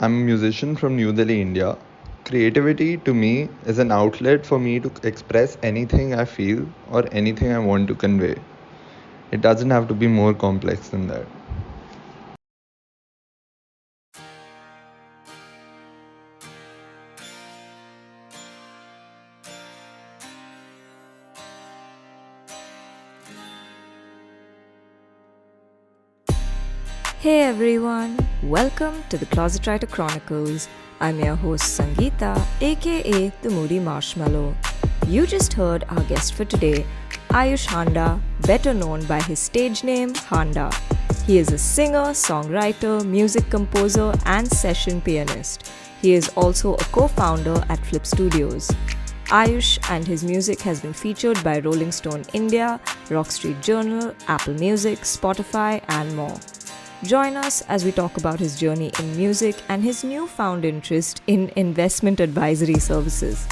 I'm a musician from New Delhi, India. Creativity to me is an outlet for me to express anything I feel or anything I want to convey. It doesn't have to be more complex than that. Hey everyone, welcome to the Closet Writer Chronicles. I'm your host Sangeeta, aka the Moody Marshmallow. You just heard our guest for today, Ayush Handa, better known by his stage name Handa. He is a singer, songwriter, music composer, and session pianist. He is also a co founder at Flip Studios. Ayush and his music has been featured by Rolling Stone India, Rock Street Journal, Apple Music, Spotify, and more. Join us as we talk about his journey in music and his newfound interest in investment advisory services.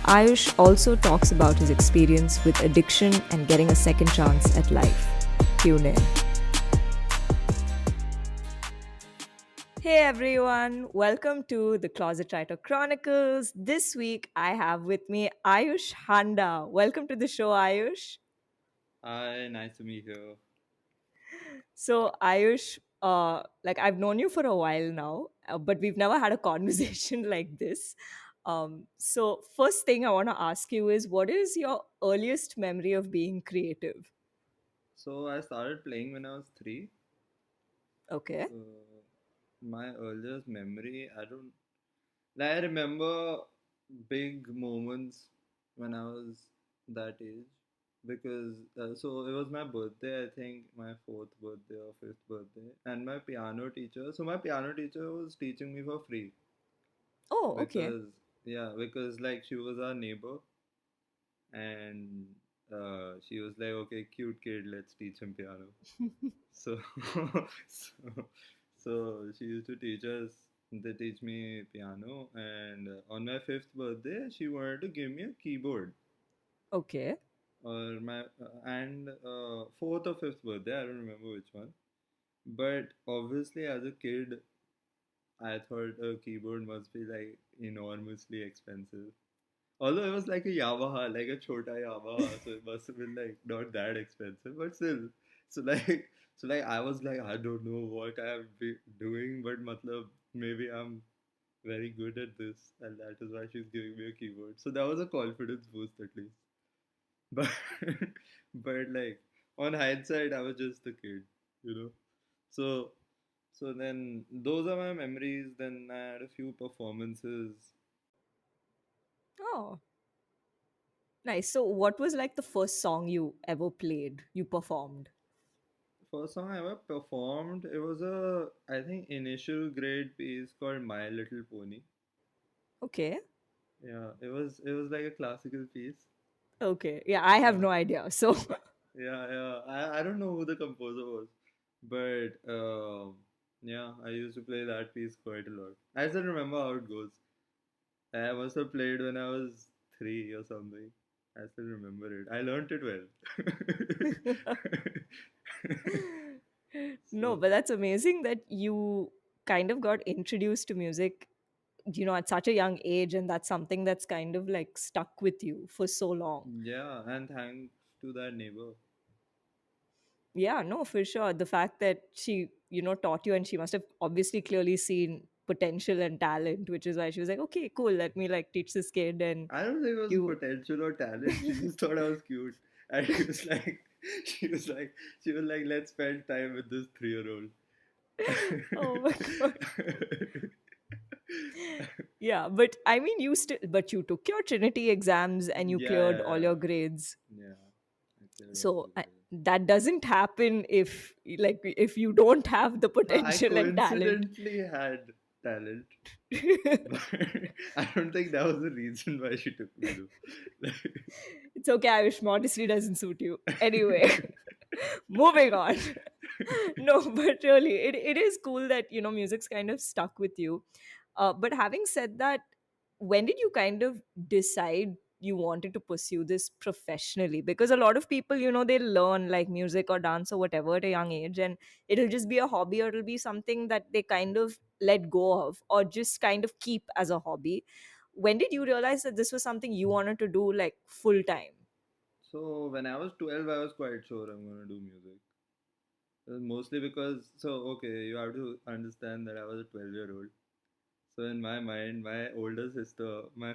Ayush also talks about his experience with addiction and getting a second chance at life. Tune in. Hey everyone, welcome to the Closet Writer Chronicles. This week I have with me Ayush Handa. Welcome to the show, Ayush. Hi, nice to meet you. So, Ayush, I've known you for a while now, but we've never had a conversation like this. So, first thing I want to ask you is, what is your earliest memory of being creative? So I started playing when I was three. Okay. So my earliest memory, I remember big moments when I was that age because so it was my birthday, I think my fourth birthday or fifth birthday, and my piano teacher. So my piano teacher was teaching me for free Oh, okay. because because like she was our neighbor and she was like, okay, cute kid, let's teach him piano. So, so, so she used to teach us. They teach me piano, and on my fifth birthday, she wanted to give me a keyboard. Okay. Or my and fourth or fifth birthday, I don't remember which one. But obviously, as a kid, I thought a keyboard must be like enormously expensive. Although it was like a Yamaha, like a chota Yamaha, so it must have been like not that expensive, but still. So like, so like I was like, I don't know what I'm doing, but matlab, maybe I'm very good at this, and that is why she's giving me a keyboard. So that was a confidence boost at least. But but like on hindsight, I was just a kid, you know. So so then those are my memories. Then I had a few performances. Oh, nice. So, what was like the first song you ever played, you performed? First song I ever performed, it was a, I think, initial grade piece called My Little Pony. Okay. Yeah, it was like a classical piece. Okay. Yeah, I have Yeah, no idea. So, yeah. I don't know who the composer was, but yeah, I used to play that piece quite a lot. I still remember how it goes. I must have played when I was three or something. I still remember it. I learned it well. no, So but that's amazing that you kind of got introduced to music, at such a young age, and that's something that's kind of like stuck with you for so long. yeah, and thanks to that neighbor. Yeah, no, for sure. The fact that she, taught you, and she must have obviously clearly seen potential and talent, which is why she was like, okay, cool, let me like teach this kid. And I don't think it was you, potential or talent. She just thought I was cute, and she was like, she was like, she was like, let's spend time with this 3-year-old. oh my God. Yeah, but I mean, but you took your Trinity exams and you Yeah, cleared all yeah, your grades. yeah. I cleared all So the grades. that doesn't happen if you don't have the I potential and talent. coincidentally had talent, but I don't think that was the reason why she took me though. It's okay, Irish modesty doesn't suit you. Anyway, moving on. No, but really, it is cool that, music's kind of stuck with you. But having said that, when did you kind of decide you wanted to pursue this professionally? Because a lot of people, they learn like music or dance or whatever at a young age, and it'll just be a hobby or it'll be something that they kind of let go of or just kind of keep as a hobby. When did you realize that this was something you wanted to do like full time? So when I was 12, I was quite sure I'm gonna do music. Mostly because, so okay, you have to understand that I was a 12-year-old. So in my mind, my older sister, my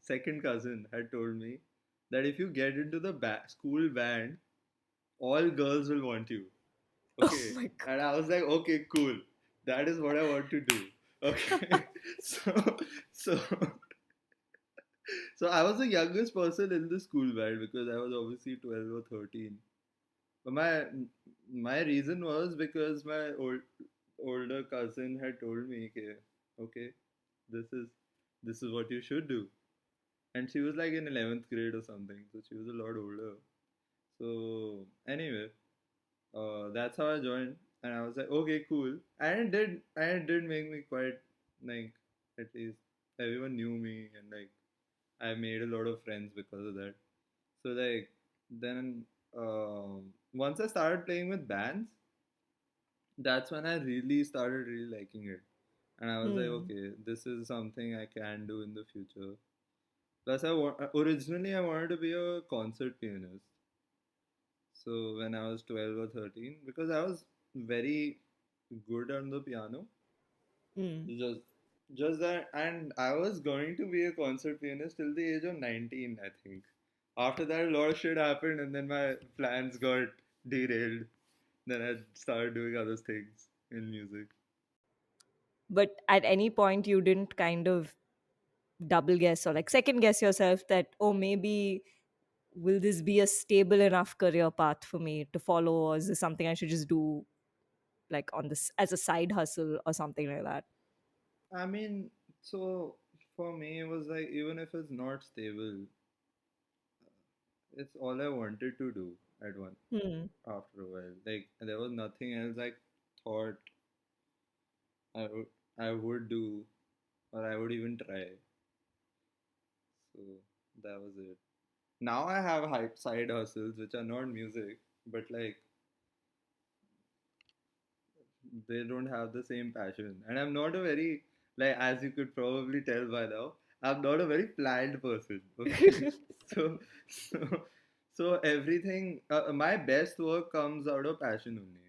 second cousin, had told me that if you get into the school band, all girls will want you. Oh Okay, my and god. I was like, okay, cool. That is what I want to do. Okay, so so so I was the youngest person in the school band because I was obviously 12 or 13. But my reason was because my older cousin had told me, okay, this is this is what you should do. And she was like in 11th grade or something, so she was a lot older. So anyway, that's how I joined, and I was like, okay, cool. And it did make me quite like, at least everyone knew me, and like I made a lot of friends because of that. So like then once I started playing with bands, that's when I really started really liking it. And I was like, Hmm. okay, this is something I can do in the future. Plus, originally I wanted to be a concert pianist. So when I was 12 or 13, because I was very good on the piano, Hmm. just that, and I was going to be a concert pianist till the age of 19, I think. After that, a lot of shit happened, and then my plans got derailed. Then I started doing other things in music. But at any point you didn't kind of double guess or like second guess yourself that, oh, maybe will this be a stable enough career path for me to follow, or is this something I should just do like on this as a side hustle or something like that? I mean, so for me, it was like, even if it's not stable, it's all I wanted to do at one Hmm. after a while. Like, there was nothing else I thought I would I would do, or I would even try. So that was it. Now I have side hustles which are not music, but like they don't have the same passion. And I'm not a very, like, as you could probably tell by now, I'm not a very planned person. Okay, so so so everything, my best work comes out of passion only.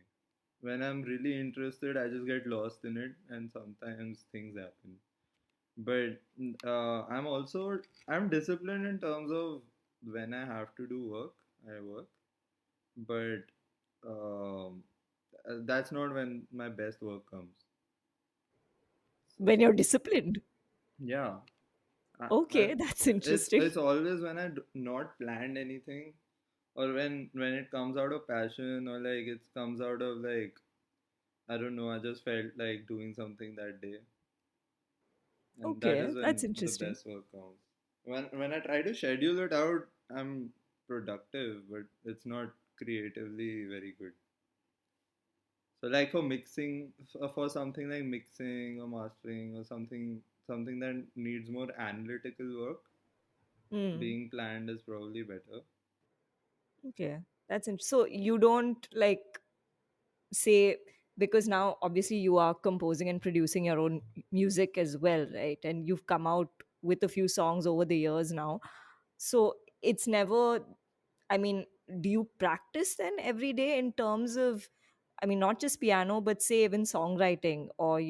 When I'm really interested, I just get lost in it, and sometimes things happen. But I'm disciplined in terms of when I have to do work, I work. But um, that's not when my best work comes. When So you're disciplined. yeah, I, Okay, that's it's interesting. it's always when not planned anything, or when it comes out of passion, or like it comes out of like, I don't know, I just felt like doing something that day, and that Okay, is that's when the interesting. best work comes. When I try to schedule it out, I'm productive, but it's not creatively very good. So like for mixing, for something like mixing or mastering or something that needs more analytical work, Hmm. being planned is probably better. Okay, that's so you don't like say, because now obviously you are composing and producing your own music as well, right? And you've come out with a few songs over the years now. So it's never, I mean, do you practice then every day in terms of, I mean, not just piano, but say even songwriting or,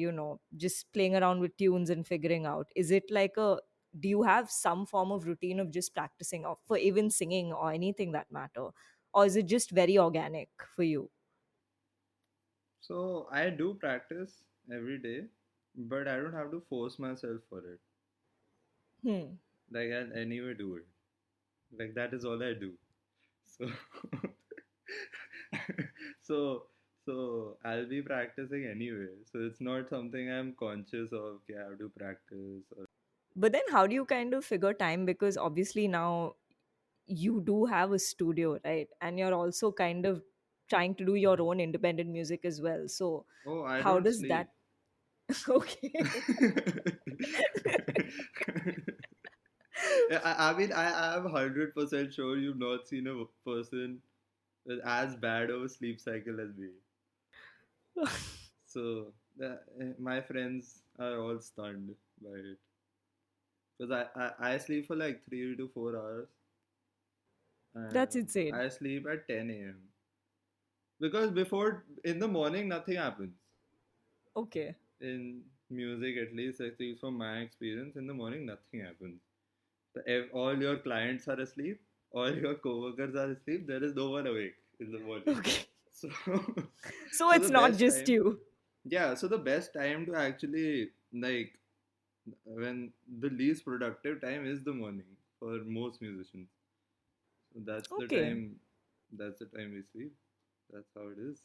just playing around with tunes and figuring out? Is it like do you have some form of routine of just practicing or for even singing or anything that matter? Or is it just very organic for you? So I do practice every day, but I don't have to force myself for it. Hmm. Like I anyway do it. Like that is all I do. So so so I'll be practicing anyway. So it's not something I'm conscious of. Okay, I have to practice. Or But then how do you kind of figure time? Because obviously now you do have a studio, right? And you're also kind of trying to do your own independent music as well. So oh, I how don't does that? sleep. Okay. Yeah, I mean, I'm 100% sure you've not seen a person with as bad of a sleep cycle as me. So My friends are all stunned by it because I sleep for like 3 to 4 hours, That's and insane. I sleep at 10 a.m. because before in the morning nothing happens. Okay. In music, at least from my experience, in the morning nothing happens. If all your clients are asleep, all your coworkers are asleep, there is no one awake in the morning. Okay. So, So so it's the not best just time, you. yeah. So the best time to actually like when the least productive time is the morning for most musicians. So that's the Okay. time. That's the time we sleep. That's how it is.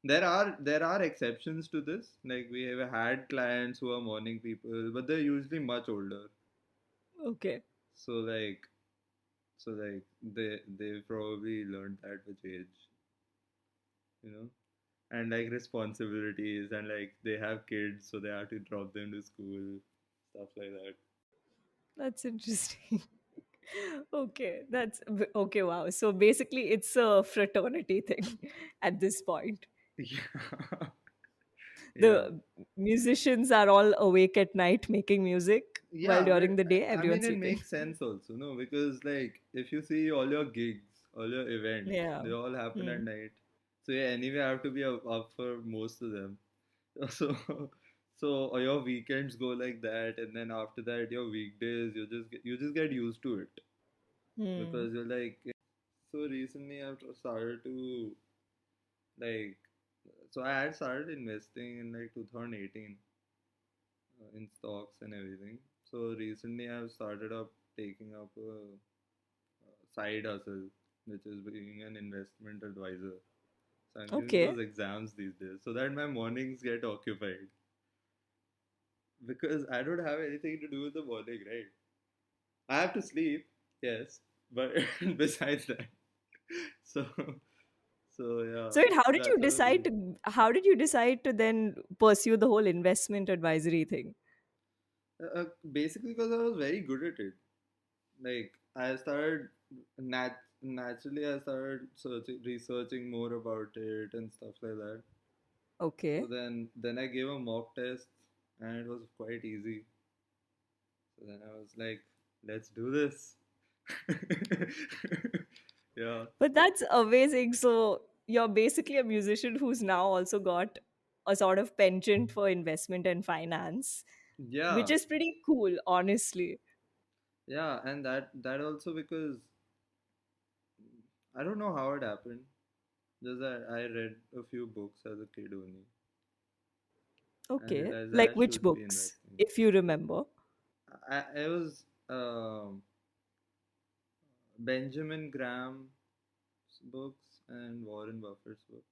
There are exceptions to this. Like we have had clients who are morning people, but they're usually much older. Okay. So like they probably learned that with age, you know, and like responsibilities and like they have kids, so they have to drop them to school, stuff like that. That's interesting. Okay. Okay. Wow. So basically, it's a fraternity thing at this point. Yeah, yeah. The musicians are all awake at night making music, while Yeah, during but the day, I mean everyone's it sleeping. makes sense also, no? Because like if you see all your gigs, all your events, Yeah. they all happen at Hmm. night. So yeah, anyway, I have to be up for most of them. So so your weekends go like that, and then after that your weekdays you just get used to it Hmm. because you're like so recently I've started to like so I had started investing in like 2018 in stocks and everything. So recently I've started up taking up a side hustle, which is being an investment advisor. So I'm giving Okay. those exams these days so that my mornings get occupied because I don't have anything to do in the morning, right? I have to sleep, yes, but besides that, so yeah, So wait, that's how it is. how did you decide to then pursue the whole investment advisory thing? Basically, because I was very good at it. Like I started naturally, I started researching more about it and stuff like that. So Okay. then I gave a mock test and it was quite easy. So then I was like, let's do this. Yeah. But that's amazing. So you're basically a musician who's now also got a sort of penchant for investment and finance, which Yeah. is pretty cool, honestly. Yeah, and that also because I don't know how it happened. Just that I read a few books as a kid only and Okay. realized Like I which should be books, investing. if you remember? I was Benjamin Graham's books and Warren Buffett's books.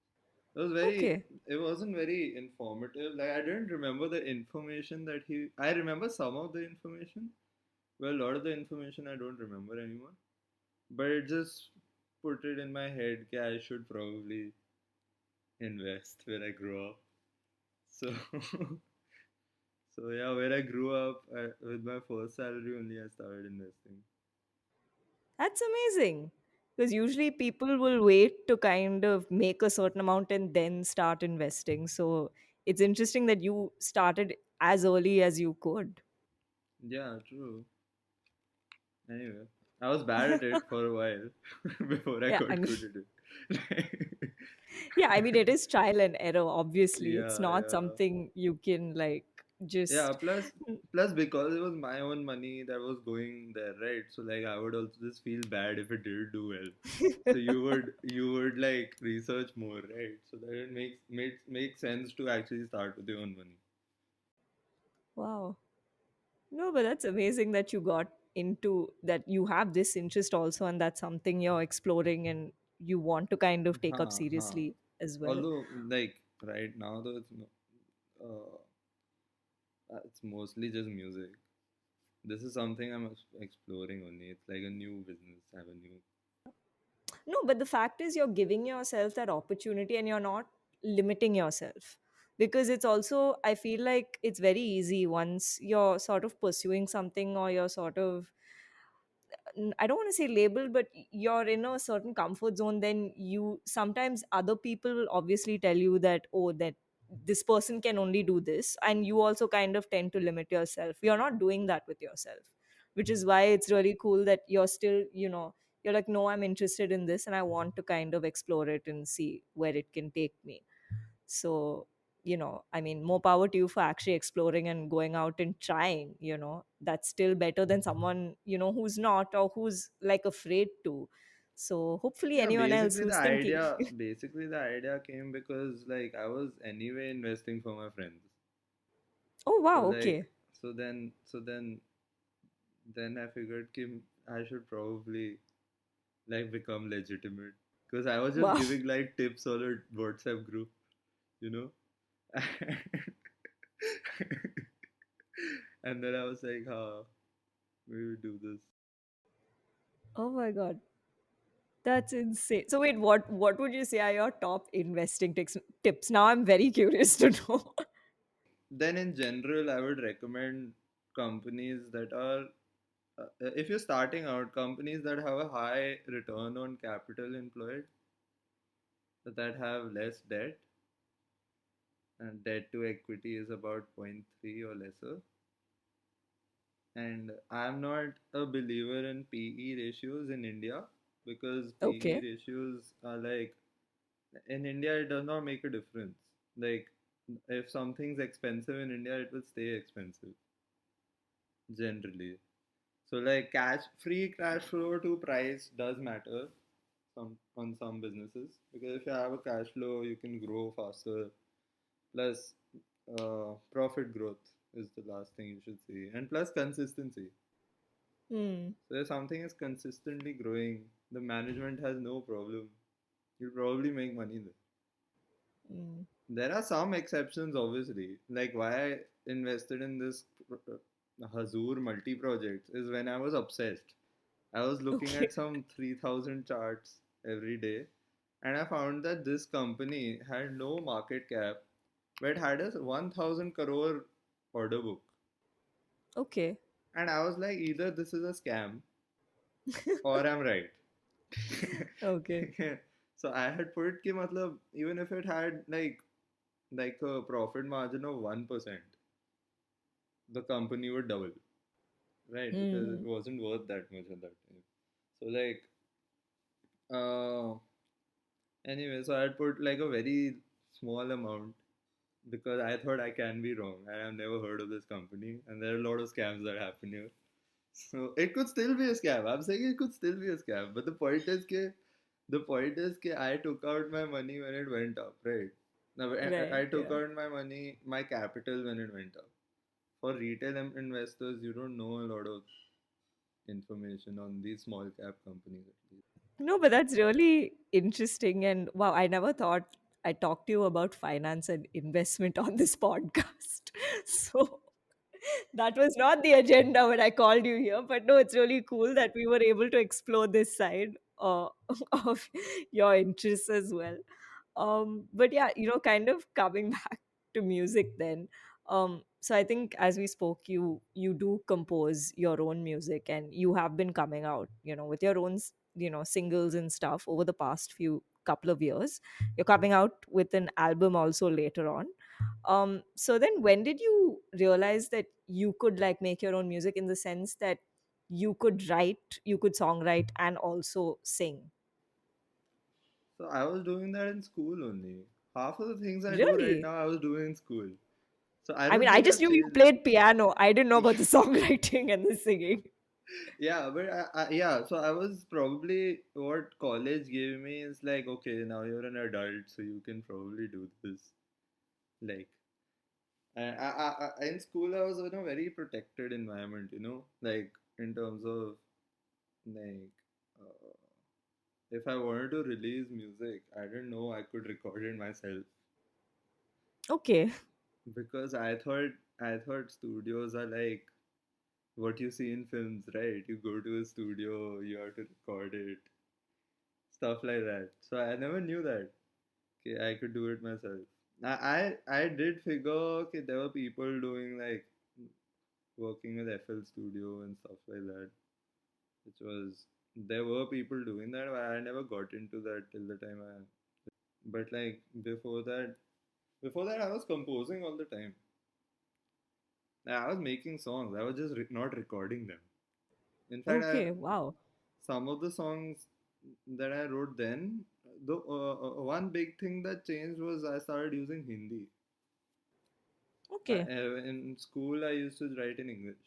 It was very. Okay. It wasn't very informative. Like I didn't remember the information that he. I remember some of the information. Well, a lot of the information I don't remember anymore. But it just put it in my head that I should probably invest when I grow up. So, so yeah, when I grew up with my first salary only, I started investing. That's amazing. Because usually people will wait to kind of make a certain amount and then start investing. So it's interesting that you started as early as you could. Yeah, true. Anyway, I was bad at it for a while before I Yeah, I got mean, good at it. yeah, I mean, it is trial and error, obviously. It's Yeah, not yeah. something you can like Yeah, just. plus because it was my own money that was going there, right? So like I would also just feel bad if it didn't do well. So you would like research more, right? So that it makes sense to actually start with your own money. Wow. No, but that's amazing that you got into that. You have this interest also, and that's something you're exploring and you want to kind of take up Huh, huh. seriously as well. Although like right now though it's mostly just music. This is something I'm exploring only. It's like a new business avenue. No, but the fact is, you're giving yourself that opportunity and you're not limiting yourself. Because it's also, I feel like it's very easy once you're sort of pursuing something or you're sort of I don't want to say label, but you're in a certain comfort zone, then you sometimes other people will obviously tell you that, oh, that this person can only do this, and you also kind of tend to limit yourself. You're not doing that with yourself, which is why it's really cool that you're still, you're like, no, I'm interested in this and I want to kind of explore it and see where it can take me. So, I mean, more power to you for actually exploring and going out and trying. That's still better than someone, who's not, or who's like afraid to. So hopefully Yeah, anyone else who's thinking. basically the idea came because like I was anyway investing for my friends. Oh, So wow, like okay. then I figured Kim I should probably like become legitimate because I was just Wow. giving like tips on a WhatsApp group, you know. And then I was like, we will do this. Oh my god. That's insane. So wait, what would you say are your top investing tips? Now I'm very curious to know. Then in general, I would recommend companies that are, if you're starting out, companies that have a high return on capital employed, that have less debt, and debt to equity is about zero point 0.3 or lesser. And I'm not a believer in PE ratios in India because PE Okay. ratios are like, in India, it does not make a difference. Like, if something's expensive in India, it will stay expensive generally. So like free cash flow to price does matter on some businesses because if you have a cash flow, you can grow faster. Plus, profit growth is the last thing you should see, and plus consistency. Hmm. So if something is consistently growing, the management has no problem. You'll probably make money there. Hmm. There are some exceptions, obviously. Like why I invested in this Hazur multi projects is when I was obsessed. I was looking Okay. at some 3000 charts every day, and I found that this company had no market cap but had a 1000 crore order book. Okay. And I was like, either this is a scam or I'm right. Okay. So I had put ki matlab, even if it had like a profit margin of 1%, the company would double, right? Because it Hmm. wasn't worth that much at that time. So like uh anyway, so I had put like a very small amount because I thought I can be wrong. I have never heard of this company, and there are a lot of scams that happen here. So it could still be a scam. I'm saying it could still be a scam, but the point is, I took out my money when it went up, right? Now I Right. took Yeah. out my money, my capital when it went up. For retail investors, you don't know a lot of information on these small cap companies at least. No, but that's really interesting. And wow, I never thought I talked to you about finance and investment on this podcast. So that was not the agenda when I called you here. But no, it's really cool that we were able to explore this side of your interests as well. But yeah, kind of coming back to music then. So I think as we spoke, you do compose your own music, and you have been coming out, with your own singles and stuff over the past few couple of years. You're coming out with an album also later on. So then when did you realize that you could like make your own music, in the sense that you could songwrite and also sing? So I was doing that in school only. Half of the things I do right Really? now, I was doing in school. So I I mean, don't I think just I've knew you changed. played piano. I didn't know about the songwriting and the singing. Yeah, but yeah, so I was probably what college gave me is like, okay, now you're an adult, so you can probably do this. Like, and in school, I was in a very protected environment, like in terms of like, uh, if I wanted to release music, I didn't know I could record it myself Okay. because I thought studios are like what you see in films, right? You go to a studio, you have to record it, stuff like that. So I never knew that. Okay, I could do it myself. I did figure okay there were people doing like working with FL Studio and stuff like that. which was there were people doing that, but I never got into that till the time I. But like before that I was composing all the time. I was making songs. I was just not recording them. In fact, Okay, wow. some of the songs that I wrote then, the one big thing that changed was I started using Hindi. Okay. In school, I used to write in English.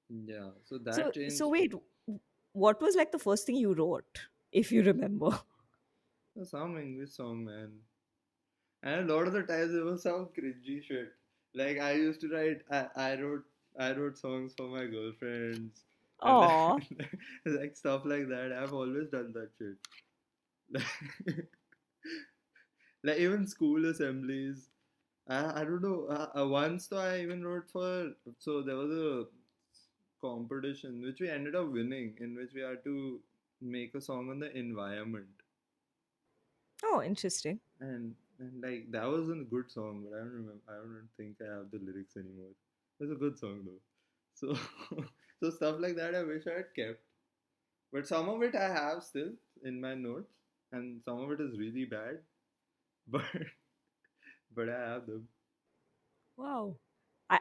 Yeah, so that So changed. wait, what was like the first thing you wrote, if you remember? Some English song, man. And a lot of the times it was some cringy shit. Like I used to write, I wrote songs for my girlfriends, and Oh, like stuff like that. I've always done that shit. Like, like even school assemblies. I don't know. Once though I even wrote for. So there was a competition which we ended up winning, in which we had to make a song on the environment, oh, interesting. and like that was a good song, but I don't remember. I don't think I have the lyrics anymore. It was a good song though. So so stuff like that I wish I had kept, but some of it I have still in my notes, and some of it is really bad, but but I have them. Wow.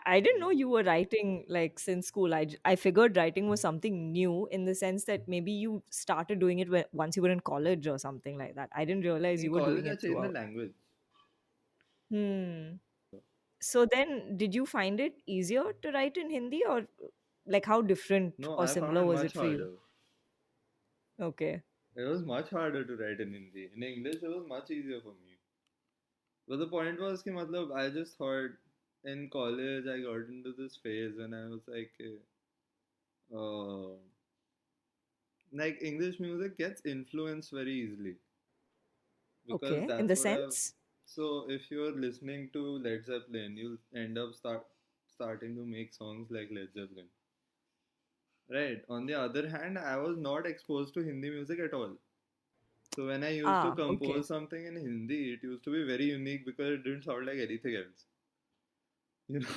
I didn't know Yeah. you were writing like since school. I figured writing was something new in the sense that maybe you started doing it once you were in college or something like that. I didn't realize In you were college doing I it changed the throughout. language. Hmm. So then, did you find it easier to write in Hindi, or like how different No, or I found similar it was much it for you? harder. Okay. It was much harder to write in Hindi. In English, it was much easier for me. But the point was कि मतलब I just thought in college I got into this phase when I was uh, like English music gets influenced very easily, because Okay. In that's the what I've. sense? So if you're listening to Led Zeppelin, you'll end up starting to make songs like Led Zeppelin. Right. On the other hand, I was not exposed to Hindi music at all. So when I used to Ah, okay. compose something in Hindi, it used to be very unique because it didn't sound like anything else. You know.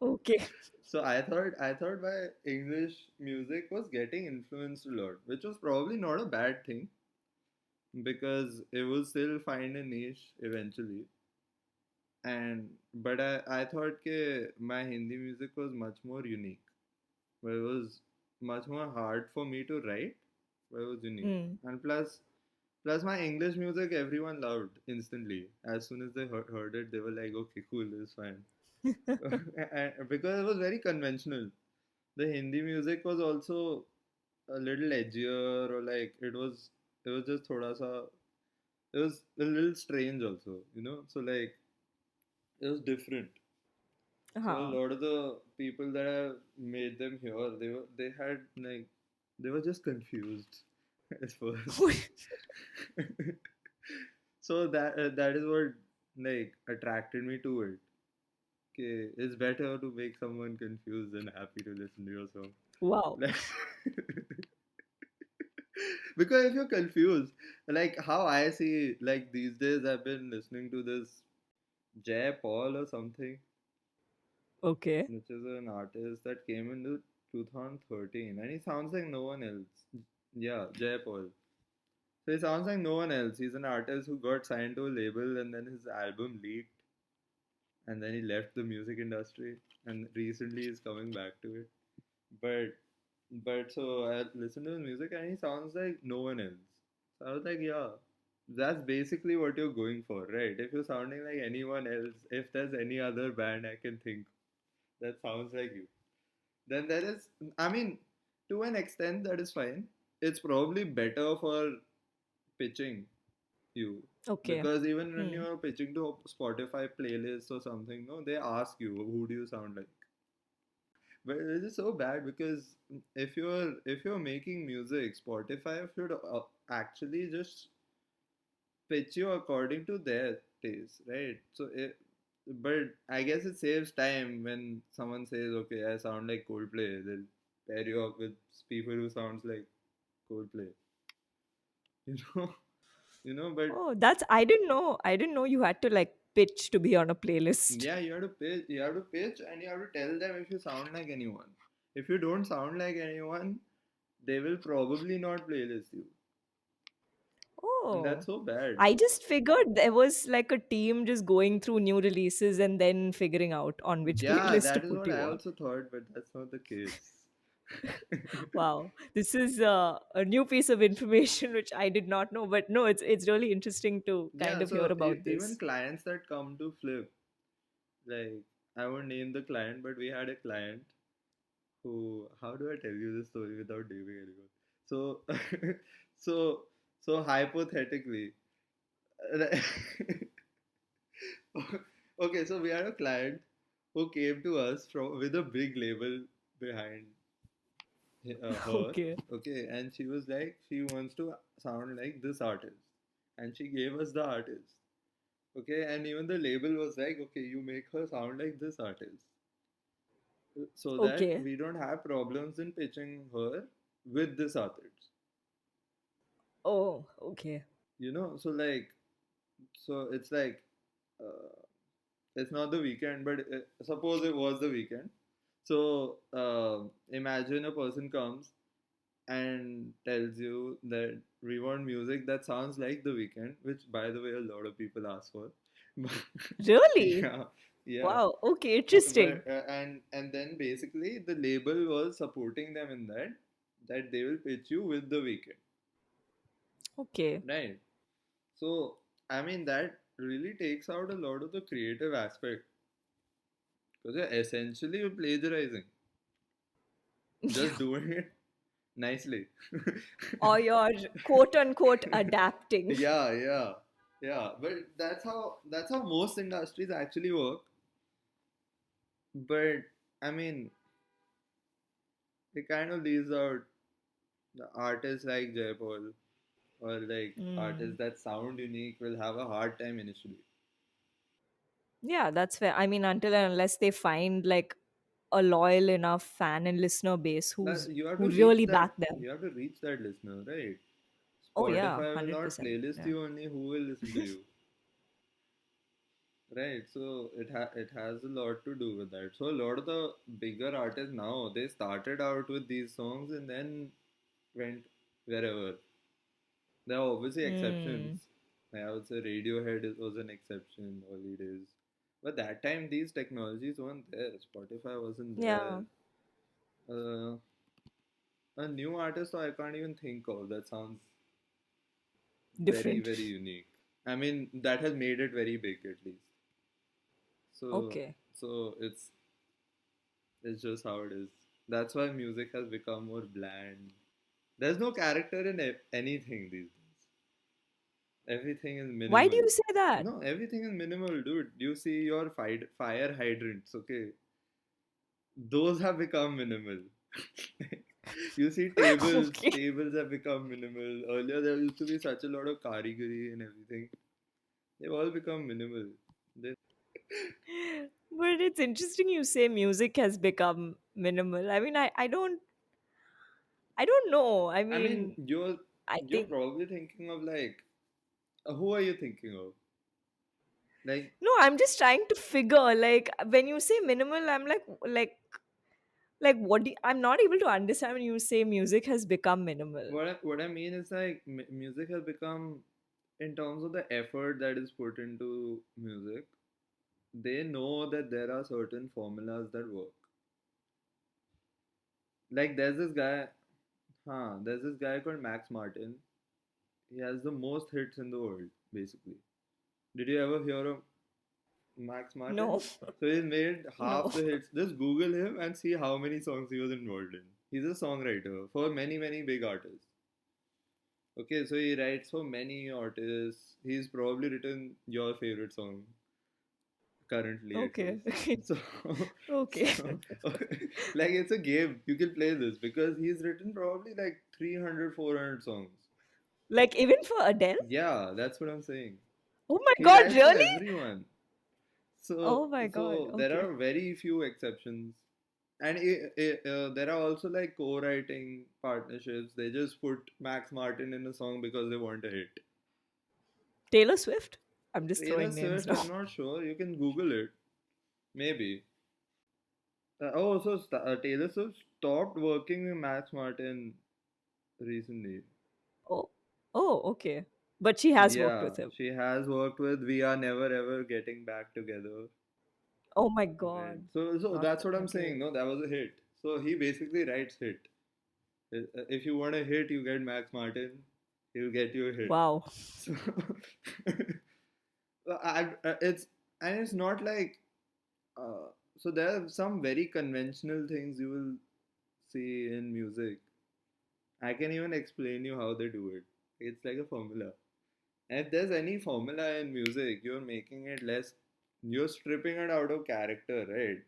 Okay. So I thought my English music was getting influenced a lot, which was probably not a bad thing because it will still find a niche eventually. And but I thought my Hindi music was much more unique. But it was much more hard for me to write, but it was unique. Mm. And plus my English music everyone loved instantly. As soon as they heard it, they were like, okay, cool, this is fine. Because it was very conventional. The Hindi music was also a little edgier, or like it was just thoda sa, it was a little strange also, so like it was different. So a Uh-huh. lot of the people that have made them here, they had like they were just confused at first. So that is what like attracted me to it. Okay, it's better to make someone confused than happy to listen to your song. Wow. Like, because if you're confused, like how I see, like these days I've been listening to this Jay Paul or something, Okay. which is an artist that came into 2013, and he sounds like no one else. Yeah, Jay Paul. So he sounds like no one else. He's an artist who got signed to a label, and then his album leaked, and then he left the music industry, and recently he's coming back to it. But so I listened to his music, and he sounds like no one else. So I was like, yeah, that's basically what you're going for, right? If you're sounding like anyone else, if there's any other band I can think that sounds like you, then that is, I mean, to an extent, that is fine. It's probably better for pitching you, Okay. because even when Hmm. you're pitching to a Spotify playlist or something, no, they ask you who do you sound like. But it is so bad because if you're making music, Spotify should actually just pitch you according to their taste, right? But I guess it saves time when someone says, "Okay, I sound like Coldplay." They'll pair you up with people who sounds like Coldplay, you know, But Oh, that's I didn't know. I didn't know you had to like pitch to be on a playlist. Yeah, you have to pitch, and you have to tell them if you sound like anyone. If you don't sound like anyone, they will probably not playlist you. And that's Oh. so bad. I just figured there was like a team just going through new releases and then figuring out on which Yeah, playlist to that is put what you I on. also thought, but that's not the case. Wow, this is a new piece of information which I did not know. But no, it's really interesting to kind Yeah, of hear so about even this. clients that come to Flip, like, I won't name the client, but we had a client who, how do I tell you this story without naming anyone? So, so, so hypothetically, okay, so we had a client who came to us from with a big label behind her, Okay, okay, and she was like, she wants to sound like this artist, and she gave us the artist, okay, and even the label was like, okay, you make her sound like this artist, so that okay. we don't have problems in pitching her with this artist, Oh, okay. so like, so it's like, uh, it's not the weekend, but suppose it was the weekend. So imagine a person comes and tells you that we want music that sounds like the weekend, which by the way a lot of people ask for. Really? Yeah, yeah. Wow. Okay, interesting. But and then basically the label was supporting them in that they will pitch you with the weekend, Okay. right? So I mean that really takes out a lot of the creative aspect because you're essentially plagiarizing, just doing it nicely. Or you're quote unquote adapting. Yeah, yeah, yeah. But that's how most industries actually work. But I mean, it kind of leaves out the artists like Jaipal or like Hmm. artists that sound unique will have a hard time initially. Yeah, that's fair. I mean, until and unless they find like a loyal enough fan and listener base That you have who to reach really that back them. you have to reach that listener, right? Oh yeah, Spotify will not 100%. playlist Yeah. you only who will listen to you. Right, so it has a lot to do with that. So a lot of the bigger artists now they started out with these songs and then went wherever. There are obviously exceptions. Hmm. I would say Radiohead was an exception early days, but that time these technologies weren't there. Spotify wasn't there. Yeah, Uh, a new artist I can't even think of that sounds very different. very unique. I mean that has made it very big at least. So Okay. so it's just how it is. That's why music has become more bland. There's no character in anything these days. Everything is Why do minimal. you say that? No, everything is minimal, dude. You see your fire hydrants, okay? Those have become minimal. You see tables, Okay. tables have become minimal. Earlier there used to be such a lot of karigari and everything. They've all become minimal. They, But it's interesting you say music has become minimal. I mean, I don't know. I I mean, mean, you're I you're think probably thinking of like, who are you thinking of? Like, no, I'm just trying to figure like when you say minimal, I'm like what do I'm not able to understand when you say music has become minimal. what I mean is like music has become, in terms of the effort that is put into music, they know that there are certain formulas that work. Like there's this guy called Max Martin. He has the most hits in the world, basically. Did you ever hear of Max Martin? No. So he's made No. half the hits. Just Google him and see how many songs he was involved in. He's a songwriter for many, many big artists. Okay, so he writes for many artists. He's probably written your favorite song currently, at Okay. least. So, Okay. so like it's a game. You can play this because he's written probably like 300, 400 songs. Like even for Adele? Yeah, that's what I'm saying. Oh my He god, writes for really? everyone. So, Oh my god. so there Okay. are very few exceptions, and there are also like co-writing partnerships. They just put Max Martin in a song because they want a hit. Taylor Swift? I'm just Taylor throwing names Swift, now. I'm not sure. You can Google it. Maybe. Oh, Taylor Swift stopped working with Max Martin recently. Oh, oh, okay. But she has worked Yeah, with him. she has worked with We Are Never Ever Getting Back Together. Oh my Right. God. So Not that's what I'm okay. saying. No, that was a hit. So he basically writes hit. If you want a hit, you get Max Martin. He'll get you a hit. Wow. So it's and it's not like so there are some very conventional things you will see in music. I can even explain you how they do it. It's like a formula. And if there's any formula in music, you're making it less, you're stripping it out of character, right?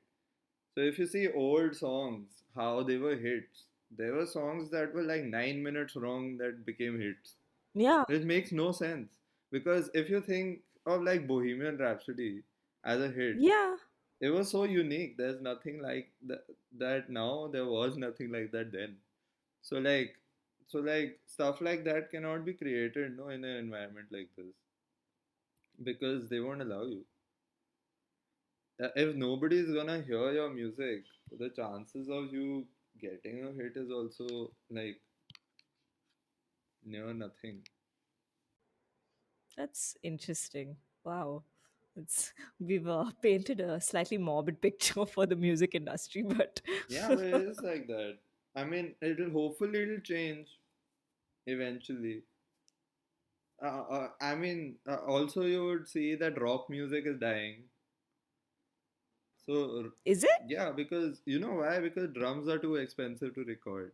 So if you see old songs, how they were hits, there were songs that were like 9 minutes long that became hits. Yeah. It makes no sense. Because if you think of like Bohemian Rhapsody as a hit, Yeah. it was so unique. There's nothing like that now. There was nothing like that then. So like, so stuff like that cannot be created, no, in an environment like this because they won't allow you. If nobody is gonna hear your music, the chances of you getting a hit is also like near nothing. That's interesting. Wow. We've painted a slightly morbid picture for the music industry, but Yeah, but it is like that. I mean, it'll change eventually. Also you would see that rock music is dying. So is it? yeah, because you know why? Because drums are too expensive to record.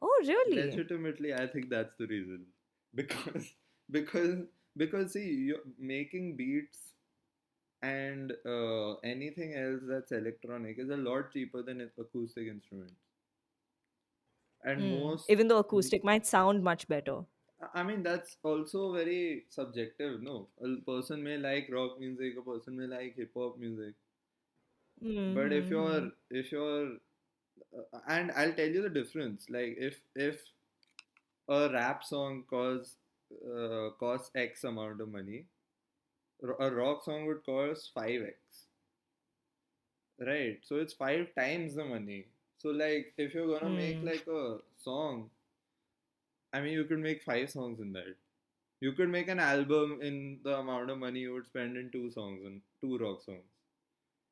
Oh, really? Legitimately, I think that's the reason. Because because because see, you're making beats and anything else that's electronic is a lot cheaper than acoustic instruments. And Hmm. most, Even though acoustic might sound much better. I mean, that's also very subjective. No, a person may like rock music, a person may like hip hop music. But Mm-hmm. if you're and I'll tell you the difference. Like if a rap song costs X amount of money, a rock song would cost 5X, right? So it's five times the money. So like if you're gonna make Hmm. like a song, I mean you could make five songs in that. You could make an album in the amount of money you would spend in two songs and two rock songs.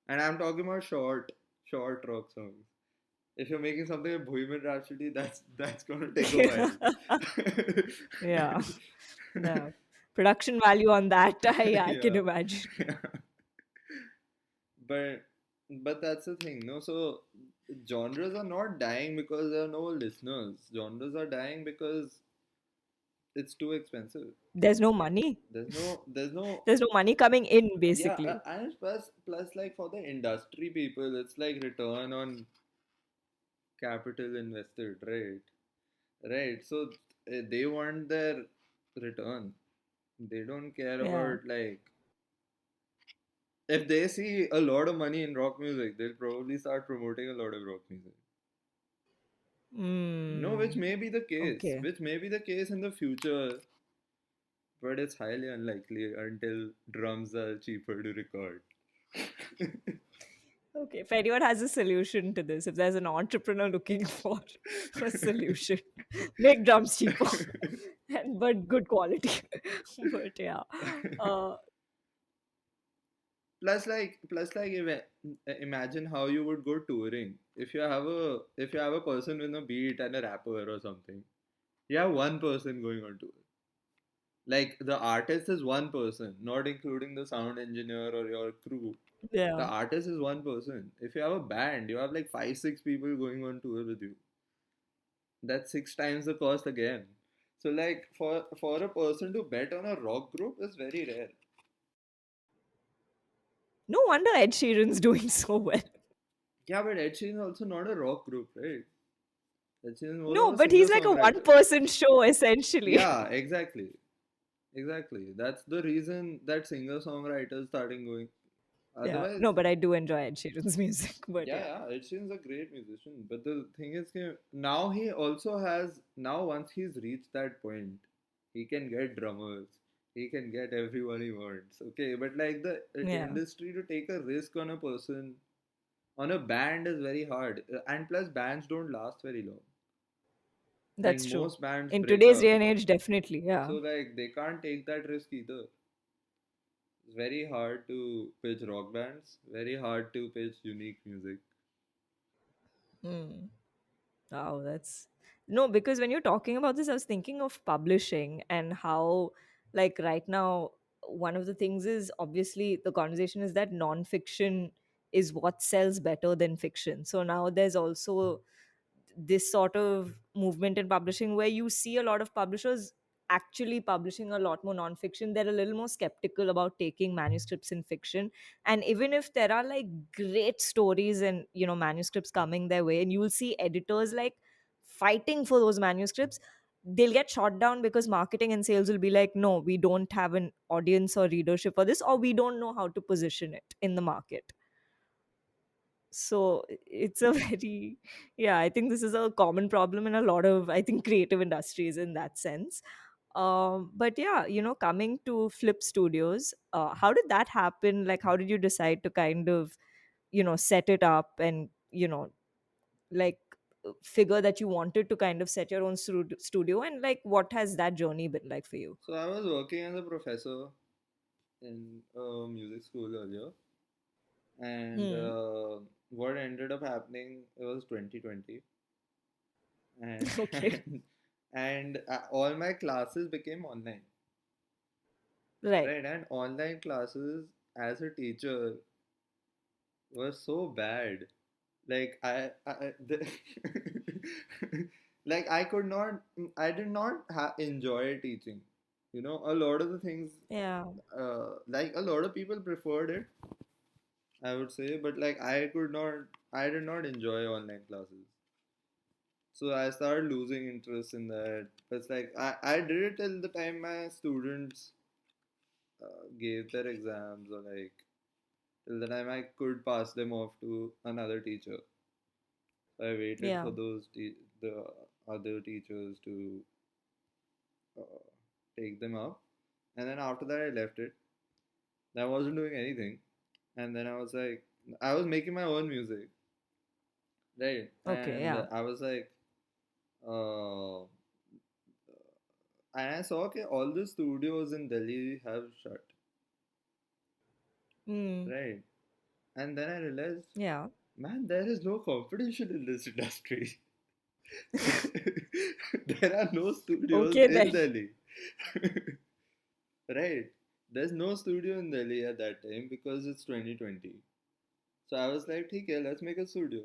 And I'm talking about short rock songs. If you're making something with Bohemian Rhapsody, that's gonna take a while. Yeah. No. Production value on that, I can Yeah. imagine. Yeah. But but that's the thing, no? So genres are not dying because there are no listeners. Genres are dying because it's too expensive. There's no money. There's no There's no money coming in, yeah, basically. and plus like for the industry people, it's like return on capital invested, right? Right. So they want their return. They don't care Yeah. about like if they see a lot of money in rock music, they'll probably start promoting a lot of rock music. No, which Hmm. may be the case, Okay. which may be the case in the future, but it's highly unlikely until drums are cheaper to record. Okay. If anyone has a solution to this, if there's an entrepreneur looking for a solution, make drums cheaper and but good quality. But yeah. Uh, Imagine how you would go touring if you have a person with a beat and a rapper or something. You have one person going on tour. Like the artist is one person, not including the sound engineer or your crew. The yeah. artist is one person. If you have a band, you have like five, six people going on tour with you. That's six times the cost again. So like for a person to bet on a rock group is very rare. No wonder Ed Sheeran's doing so well. Yeah, but Ed Sheeran is also not a rock group, right? Ed Sheeran is more of No, a but singer he's like a one songwriter. person show essentially. Yeah, exactly. Exactly. That's the reason that singer songwriters starting going. Yeah. Otherwise, No, but I do enjoy Ed Sheeran's music. But yeah, yeah. yeah, Ed Sheeran's a great musician. But the thing is, now he also has, now once he's reached that point, he can get drummers, he can get everyone he wants. Okay, but like the Yeah, industry to take a risk on a person, on a band is very hard. And plus, bands don't last very long. Like that's true. most bands In break today's up. day and age, definitely. So Yeah. like they can't take that risk either. It's very hard to pitch rock bands, very hard to pitch unique music. Hmm. Wow, that's no, because when you're talking about this, I was thinking of publishing and how, like, right now, one of the things is obviously the conversation is that nonfiction is what sells better than fiction. So now there's also this sort of movement in publishing where you see a lot of publishers actually publishing a lot more nonfiction. They're a little more skeptical about taking manuscripts in fiction. And even if there are like great stories and manuscripts coming their way, and you will see editors like fighting for those manuscripts, they'll get shot down because marketing and sales will be like, no, we don't have an audience or readership for this, or we don't know how to position it in the market. So it's a very, yeah, I think this is a common problem in a lot of, I think, creative industries in that sense. But yeah, coming to Flip Studios, how did that happen? Like, how did you decide to kind of set it up and like figure that you wanted to kind of set your own studio, and like what has that journey been like for you? So I was working as a professor in music school earlier, and Hmm. what ended up happening, it was 2020, and Okay. all my classes became online, Right. right? And online classes as a teacher was so bad. Like like I did not enjoy teaching. A lot of the things, Yeah. like a lot of people preferred it, I would say, but like I did not enjoy online classes. So I started losing interest in that. It's like I did it till the time my students gave their exams, or like till the time I could pass them off to another teacher. So I waited Yeah. for the other teachers to uh, take them up, and then after that I left it. I wasn't doing anything, and then I was like, I was making my own music, right? Okay. And Yeah. I was like, uh, and I saw, okay, all the studios in Delhi have shut, Hmm. right? And then I realized, Yeah. man, there is no competition in this industry. There are no studios Okay in then. Delhi. Right. There's no studio in Delhi at that time because it's 2020. So I was like, okay, let's make a studio.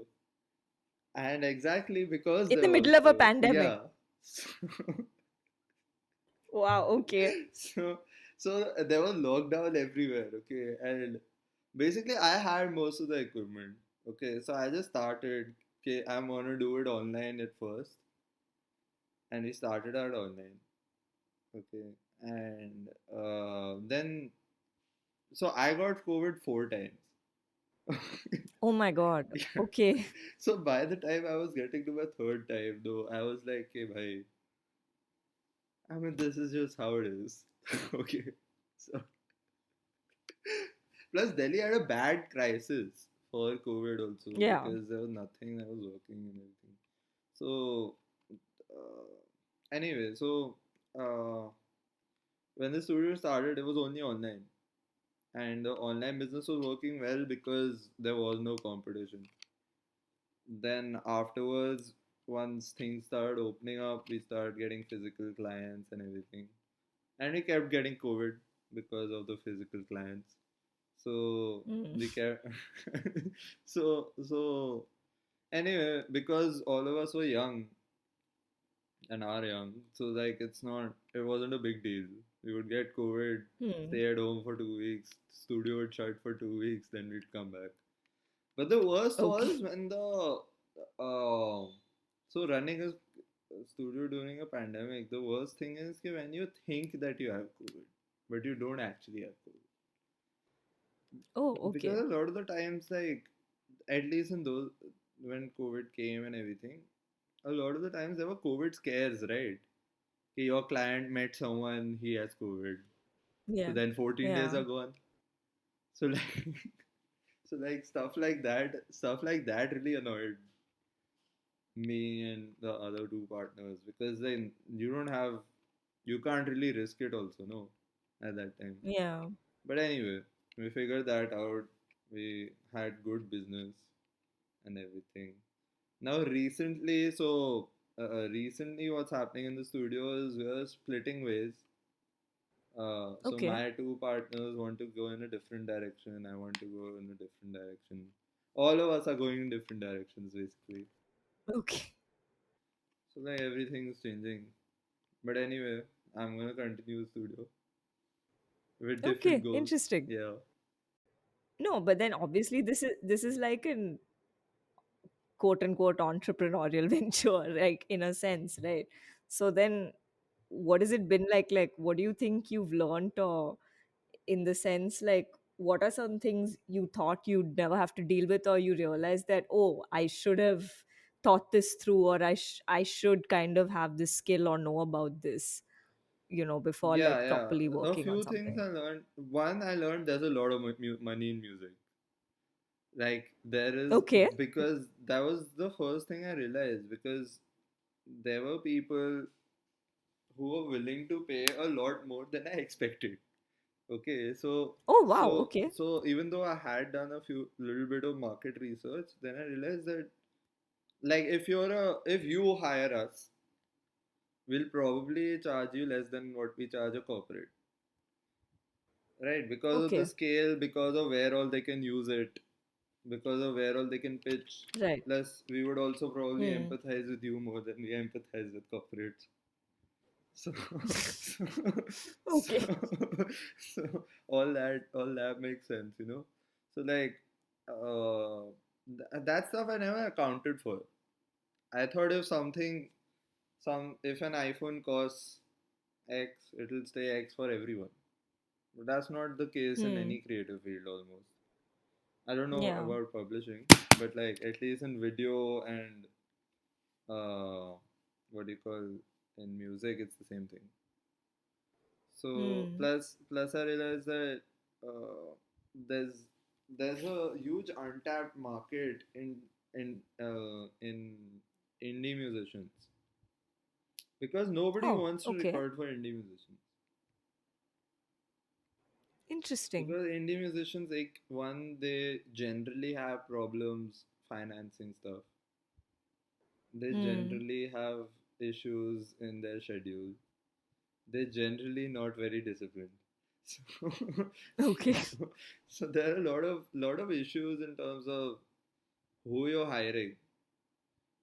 And exactly because In there the was middle of a no, pandemic. yeah. So, Wow, okay. so, so there was lockdown everywhere, okay? And basically, I had most of the equipment, okay? So I just started, okay, I'm gonna do it online at first. And we started out online, okay? And then, so I got COVID 4 times. Oh my god. Yeah. Okay. So by the time I was getting to my third time, though, I was like, hey, bhai, I mean, this is just how it is. Okay. So, plus, Delhi had a bad crisis for COVID also Yeah. because there was nothing that was working and everything. So, anyway, so uh, when the studio started, it was only online. And the online business was working well because there was no competition. Then afterwards, once things started opening up, we started getting physical clients and everything, and we kept getting COVID because of the physical clients. So Mm. we kept so anyway, because all of us were young and are young, so like it wasn't a big deal. We would get COVID, Hmm. stay at home for 2 weeks, studio would shut for 2 weeks, then we'd come back. But the worst was Okay. when the so running a studio during a pandemic, the worst thing is कि when you think that you have COVID, but you don't actually have COVID. Oh, Because okay. a lot of the times, like at least in those when COVID came and everything, a lot of the times there were COVID scares, right? कि your client met someone, he has COVID. So Yeah. then 14 days Yeah. are gone. So like so like stuff like that really annoyed me and the other two partners, because then you can't really risk it also, no, at that time. Yeah. But anyway, we figured that out. We had good business and everything. Now recently what's happening in the studio is we're splitting ways. So Okay. my two partners want to go in a different direction. I want to go in a different direction. All of us are going in different directions basically. Okay. So like everything's changing. But anyway, I'm gonna continue the studio with different Okay. goals. Interesting. Yeah. No, but then obviously this is like an quote unquote entrepreneurial venture, like in a sense, right? So then what has it been like? Like, what do you think you've learned, or in the sense, like, what are some things you thought you'd never have to deal with, or you realize that, oh, I should have thought this through, or I should kind of have this skill or know about this, before Yeah, like yeah. properly A working on few things something. I learned. One, I learned there's a lot of money in music. Like there is, Okay. because that was the first thing I realized, because there were people who were willing to pay a lot more than I expected. Okay, so Oh, wow. so Okay. so even though I had done a few little bit of market research, then I realized that, like, if you hire us, we'll probably charge you less than what we charge a corporate, right? Because of the Okay. scale, because of where all they can use it, because of where all they can pitch. Right. Plus, we would also probably Hmm. empathize with you more than we empathize with corporates. So, so, Okay. so all that makes sense. So like, that stuff I never accounted for. I thought if an iPhone costs X, it'll stay X for everyone. But that's not the case in Hmm. any creative field almost. I don't know Yeah. about publishing, but like at least in video and what do you call, in music, it's the same thing. So Hmm. plus I realized that there's there's a huge untapped market in indie musicians, because nobody Oh, wants to okay. record for indie musicians. Interesting. Because indie musicians, like, one, they generally have problems financing stuff. They Hmm. generally have issues in their schedule. They're generally not very disciplined. So, Okay. so there are a lot of issues in terms of who you're hiring.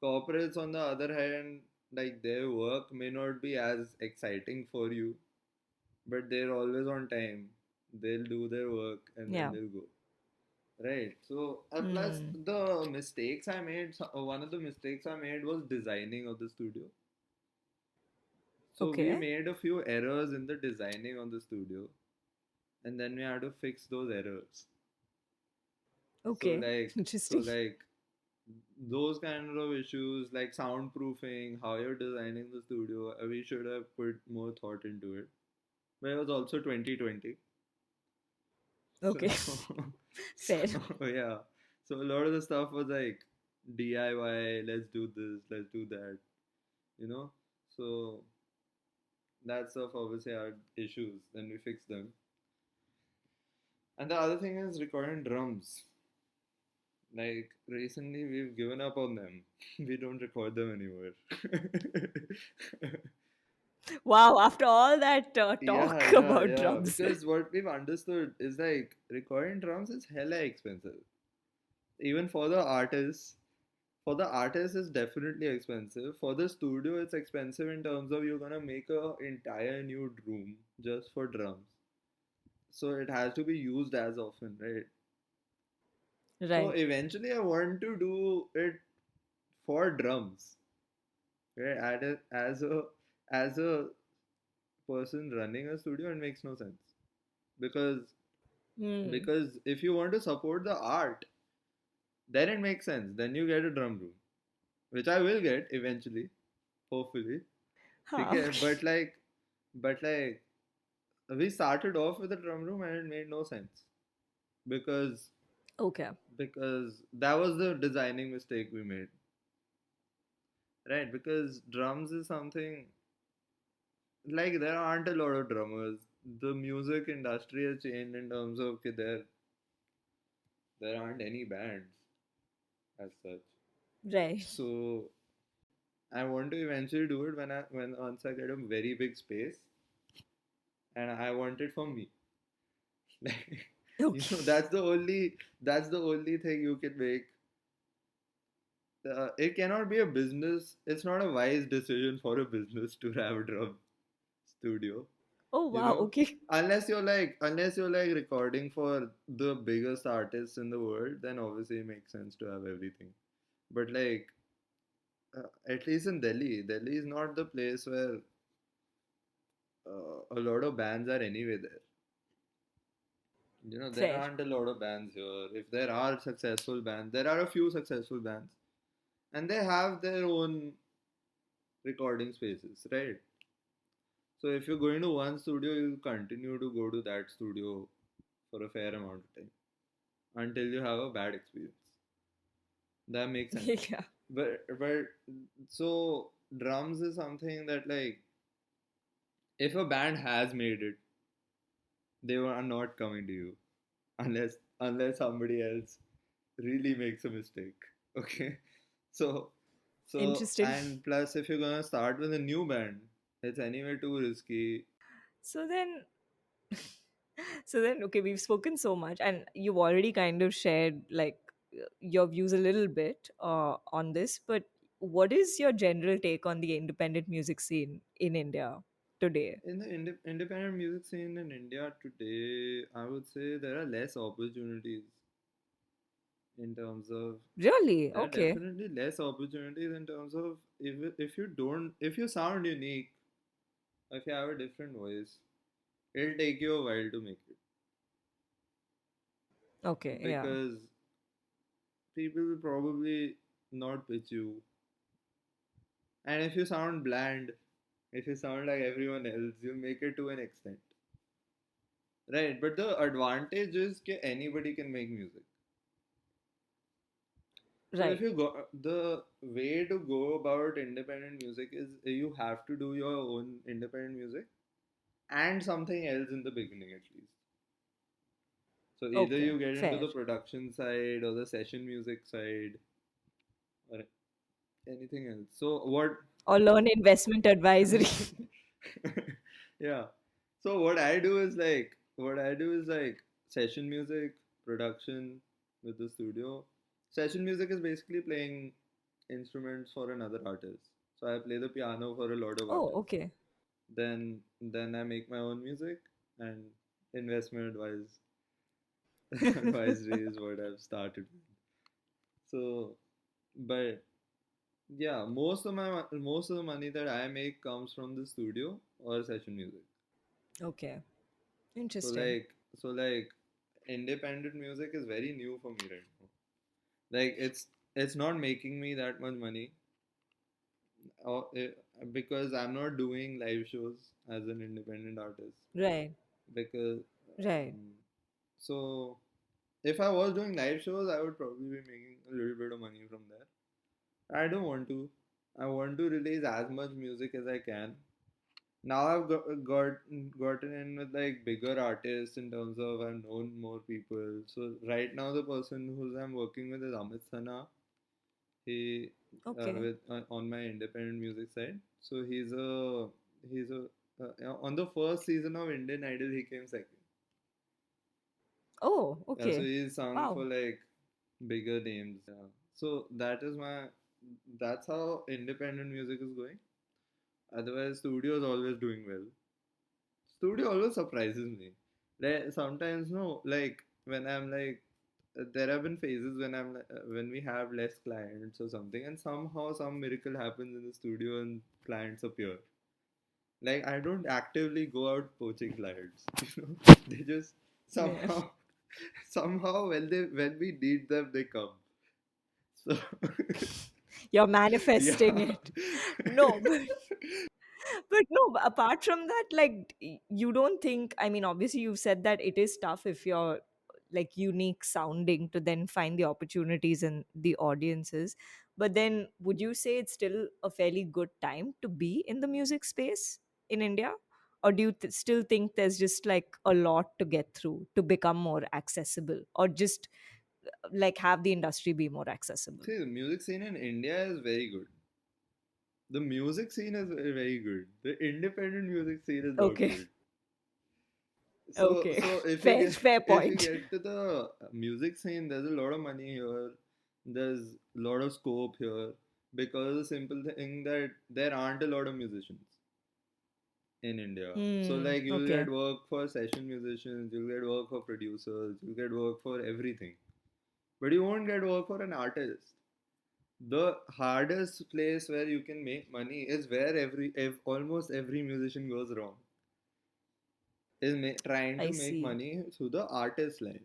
Corporates, on the other hand, like, their work may not be as exciting for you, but they're always on time. They'll do their work and then Yeah. they'll go. Right. So, plus Hmm. the mistakes I made, one of the mistakes I made was designing of the studio. So we Okay. made a few errors in the designing of the studio, and then we had to fix those errors. So Okay. like, so Interesting. like those kind of issues, like soundproofing, how you're designing the studio, we should have put more thought into it. But it was also 2020, so Okay. Fair. so yeah. So a lot of the stuff was like DIY. Let's do this. Let's do that. You know. So that stuff obviously had issues. Then we fixed them. And the other thing is recording drums. Like recently, we've given up on them. We don't record them anymore. Wow. After all that Yeah, talk yeah, about yeah. drums. Because what we've understood is like recording drums is hella expensive. Even for the artists. For the artist, it's definitely expensive. For the studio, it's expensive in terms of you're gonna make a entire new room just for drums. So it has to be used as often, right? So Right. eventually, I want to do it for drums, right? As a person running a studio, it makes no sense, because Hmm. if you want to support the art, then it makes sense. Then you get a drum room, which I will get eventually, hopefully. Huh. Okay, but like we started off with a drum room and it made no sense because Okay. that was the designing mistake we made, right? Because drums is something like there aren't a lot of drummers. The music industry has changed in terms of okay, there aren't any bands as such. Right. So I want to eventually do it when once I get a very big space, and I want it for me. Like, Okay. that's the only thing you can make. It cannot be a business. It's not a wise decision for a business to have a drum studio, Oh, you wow. know, Okay. unless you're like recording for the biggest artists in the world, then obviously it makes sense to have everything. But like, at least in Delhi is not the place where a lot of bands are anyway there. You know, there Fair. aren't a lot of bands here. If there are successful bands, there are a few successful bands, and they have their own recording spaces, right? So if you're going to one studio, you'll continue to go to that studio for a fair amount of time until you have a bad experience. That makes sense. Yeah. But so drums is something that like if a band has made it, they are not coming to you unless somebody else really makes a mistake. Okay, so Interesting. and plus if you're gonna start with a new band, it's anyway too risky. So then, okay, we've spoken so much, and you've already kind of shared like your views a little bit on this. But what is your general take on the independent music scene in India today? In the independent music scene in India today, I would say there are less opportunities in terms of Really? there are Okay. definitely less opportunities in terms of if you sound unique, if you have a different voice, it'll take you a while to make it Okay. Yeah. because people will probably not pitch you, and if you sound bland, if you sound like everyone else, you'll make it to an extent, right? But the advantage is that anybody can make music. So if Right. you go, the way to go about independent music is you have to do your own independent music and something else in the beginning at least. So either Okay. you get into Fair. the production side or the session music side or anything else. So what? Or learn investment advisory. Yeah. So what I do is like session music, production with the studio. Session music is basically playing instruments for another artist. So I play the piano for a lot of Oh, artists. okay. Then I make my own music and investment advisory is what I've started with. So, but yeah, most of the money that I make comes from the studio or session music. Okay. So Interesting. like so like independent music is very new for me right now. Like it's not making me that much money or, because I'm not doing live shows as an independent artist Right. because Right. so if I was doing live shows, I would probably be making a little bit of money from there. I don't want to. I want to release as much music as I can. Now gotten in with like bigger artists in terms of I've known more people. So right now the person who's I'm working with is Amit. He Okay. with on my independent music side. So he's a on the first season of Indian Idol he came second. Oh, So okay. he's sung Wow. for like bigger names. Yeah. So that's how independent music is going. Otherwise, studio is always doing well. Studio always surprises me. Like sometimes no, like when I'm like there have been phases when when we have less clients or something, and somehow some miracle happens in the studio and clients appear. Like I don't actively go out poaching clients. You know, they just Yeah. somehow somehow when we need them they come. So You're manifesting yeah. it. No, but But no, apart from that, like, you don't think, I mean, obviously, you've said that it is tough if you're like unique sounding to then find the opportunities and the audiences. But then, would you say it's still a fairly good time to be in the music space in India? Or do you still think there's just like a lot to get through to become more accessible, or just like have the industry be more accessible? See, the music scene in India is very good. The music scene is very good. The independent music scene is not Okay. good. So, Okay. so Fair, fair if you point. get to the music scene, there's a lot of money here. There's a lot of scope here because of the simple thing that there aren't a lot of musicians in India. So Hmm. like you'll Okay. get work for session musicians, you'll get work for producers, you'll get work for everything, but you won't get work for an artist. The hardest place where you can make money is where almost every musician goes wrong, is trying I to make see. money through the artist line,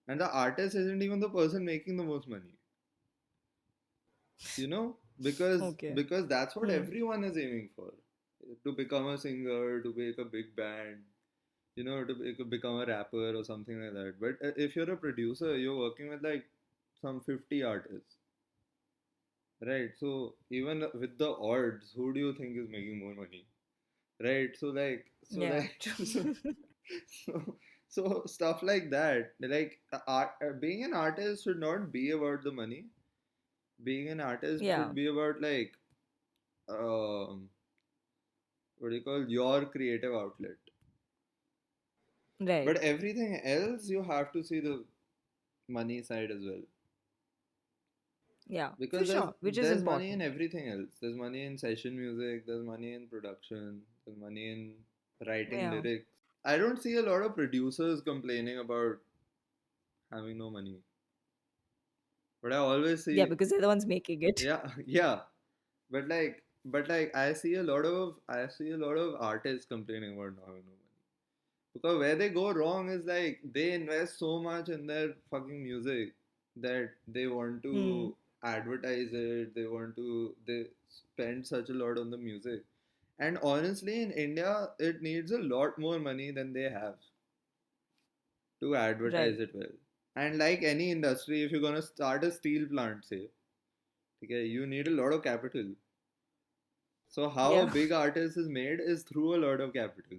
and the artist isn't even the person making the most money, you know, Okay. because that's what Hmm. everyone is aiming for, to become a singer, to make a big band, you know, to become a rapper or something like that. But if you're a producer, you're working with like some 50 artists, right? So even with the odds, who do you think is making more money, right? Yeah. So so, so stuff like that, like being an artist should not be about the money. Being an artist Yeah. should be about like um what do you call, your creative outlet. Right. But everything else, you have to see the money side as well, Yeah. For because sure. Which is there's money in important. everything else. There's money in session music, there's money in production, there's money in writing Yeah. lyrics. I don't see a lot of producers complaining about having no money, but I always Yeah, see, because they're the ones making it. yeah, yeah, but like I see a lot of artists complaining about not having no money, because where they go wrong is like they invest so much in their fucking music that they want Hmm. to advertise it, they spend such a lot on the music. And honestly, in India, it needs a lot more money than they have to Right. advertise it well. And like any industry, if you're gonna start a steel plant, say, okay, you need a lot of capital. So how a Yeah. big artist is made is through a lot of capital.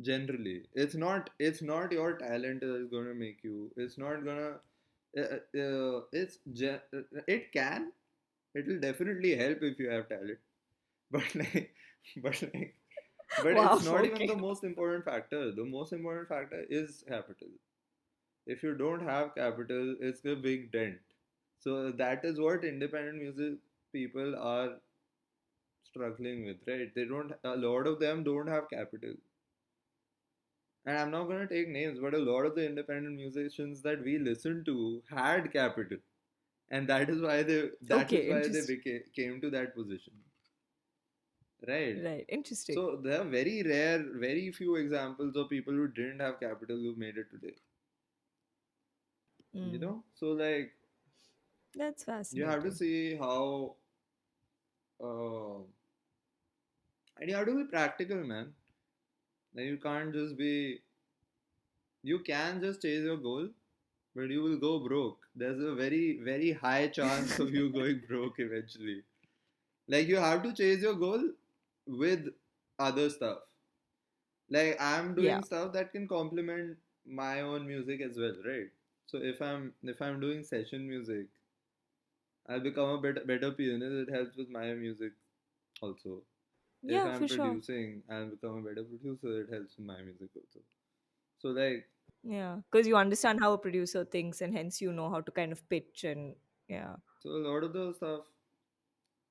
Generally, it's not your talent that is gonna make you. It's not gonna. It can. It will definitely help if you have talent. But like, but like, but Wow. it's not even Okay. the most important factor. The most important factor is capital. If you don't have capital, it's a big dent. So that is what independent music people are struggling with, right? They don't. A lot of them don't have capital. And I'm not going to take names, but a lot of the independent musicians that we listen to had capital, and that is Okay. why they Interesting. came to that position, right? Right. Interesting. So there are very rare, very few examples of people who didn't have capital who made it today. You Hmm. know, so like That's you have to fascinating. see how, uh, and you have to be practical, man. Like you can't just be. You can just chase your goal, but you will go broke. There's a very, very high chance of you going broke eventually. Like you have to chase your goal with other stuff. Like I'm Yeah. doing stuff that can complement my own music as well, right? So if I'm doing session music, I'll become a better pianist. It helps with my music also. If Yeah, I'm for sure. producing, I'll become a better producer. It helps with my music also. So like, Yeah. Because you understand how a producer thinks, and hence you know how to kind of pitch and yeah. so a lot of the stuff,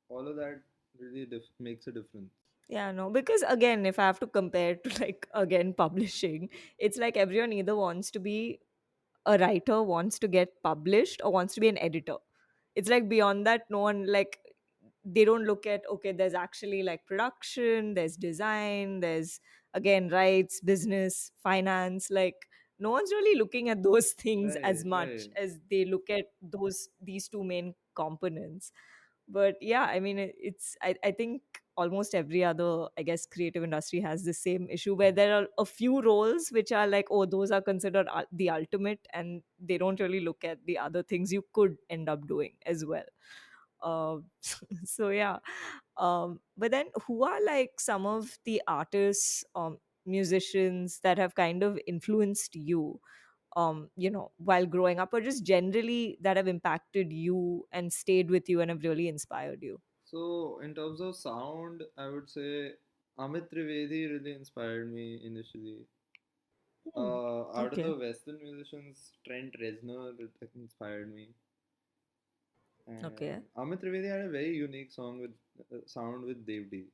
all of that really makes a difference. Yeah, no, because again, if I have to compare to like again publishing, it's like everyone either wants to be a writer, wants to get published, or wants to be an editor. It's like beyond that, no one like they don't look at okay, there's actually like production, there's design, there's again rights, business, finance, like no one's really looking at those things as Right, much right. as they look at these two main components. But yeah, I mean, I think almost every other, I guess, creative industry has the same issue where there are a few roles which are like, oh, those are considered the ultimate, and they don't really look at the other things you could end up doing as well. uh, so yeah. But then who are like some of the artists, musicians that have kind of influenced you, while growing up, or just generally that have impacted you and stayed with you and have really inspired you? So in terms of sound, I would say Amit Trivedi really inspired me initially. Hmm. Out of Okay. the Western musicians, Trent Reznor inspired me, Okay. and Amit Trivedi had a very unique song with sound with Devdi,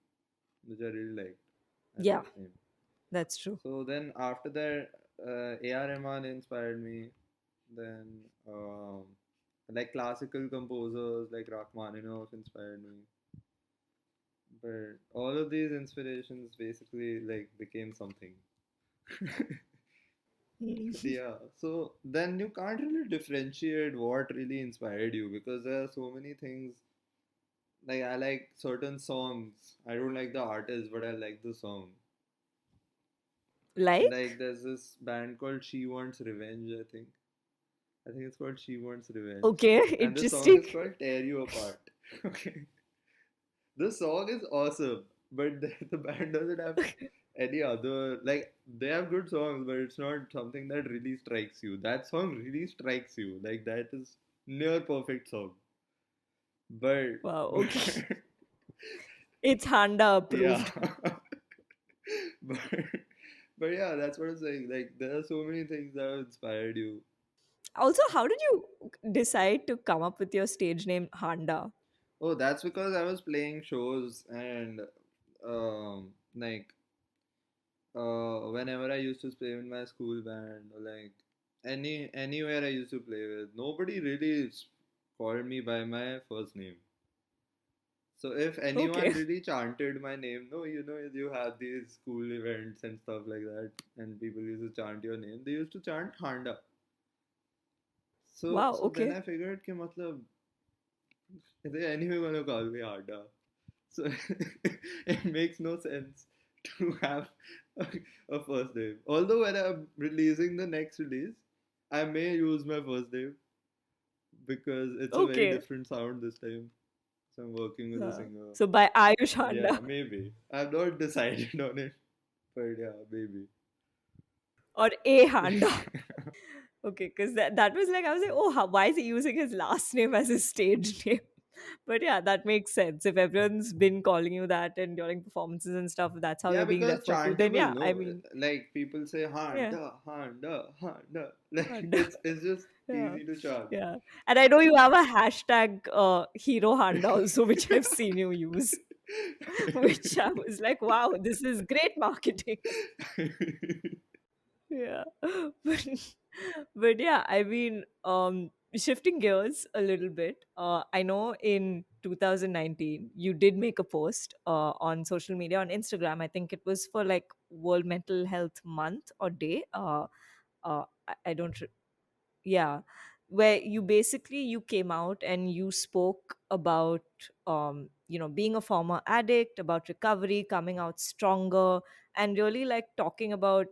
which I really liked at Yeah, that time. that's true. So then after that, A.R. Rahman inspired me. Then like classical composers like Rachmaninoff inspired me. But all of these inspirations basically like became something. Yeah. So then you can't really differentiate what really inspired you because there are so many things. Like I like certain songs. I don't like the artist, but I like the song. Like, Like there's this band called She Wants Revenge, I think. I think it's called She Wants Revenge. okay, And the song is interesting. called Tear You Apart. Okay. The song is awesome, but the band doesn't have any other, like they have good songs, but it's not something that really strikes you. That song really strikes you. Like that is near perfect song. But, Wow, but okay. It's Handa yeah. approved. but but yeah, that's what I'm saying. Like there are so many things that have inspired you. Also, how did you decide to come up with your stage name Handa? Oh, that's because I was playing shows and like whenever I used to play in my school band or like anywhere I used to play with, nobody really called me by my first name. So if anyone Okay. really chanted my name, no, you have these school events and stuff like that, and people used to chant your name. They used to chant Handa. So Wow, so then okay. I figured कि मतलब they anyway gonna call me Handa. So it makes no sense to have a, a first name. Although when I'm releasing the next release, I may use my first name because it's a very Okay. different sound this time. So I'm working with a singer. So by Ayush Yeah, Handa. maybe. I've not decided on it, but yeah, maybe. Or A Handa. Okay, because that was like, I was like, oh, why is he using his last name as his stage name? But yeah, that makes sense. If everyone's been calling you that and during performances and stuff, that's how Yeah, you're being because referred to, then chantable, yeah, I no? mean, Like people say yeah, Handa, Handa, Handa. Like Handa. it's just Yeah, easy to chant. yeah. And I know you have a hashtag Hero Handa also, which I've seen you use, which I was like, wow, this is great marketing. Yeah. but, but yeah, I mean, shifting gears a little bit, I know in 2019 you did make a post on social media, on Instagram. I think it was for like World Mental Health Month or Day. I don't Yeah, where you came out and you spoke about, being a former addict, about recovery, coming out stronger, and really like talking about,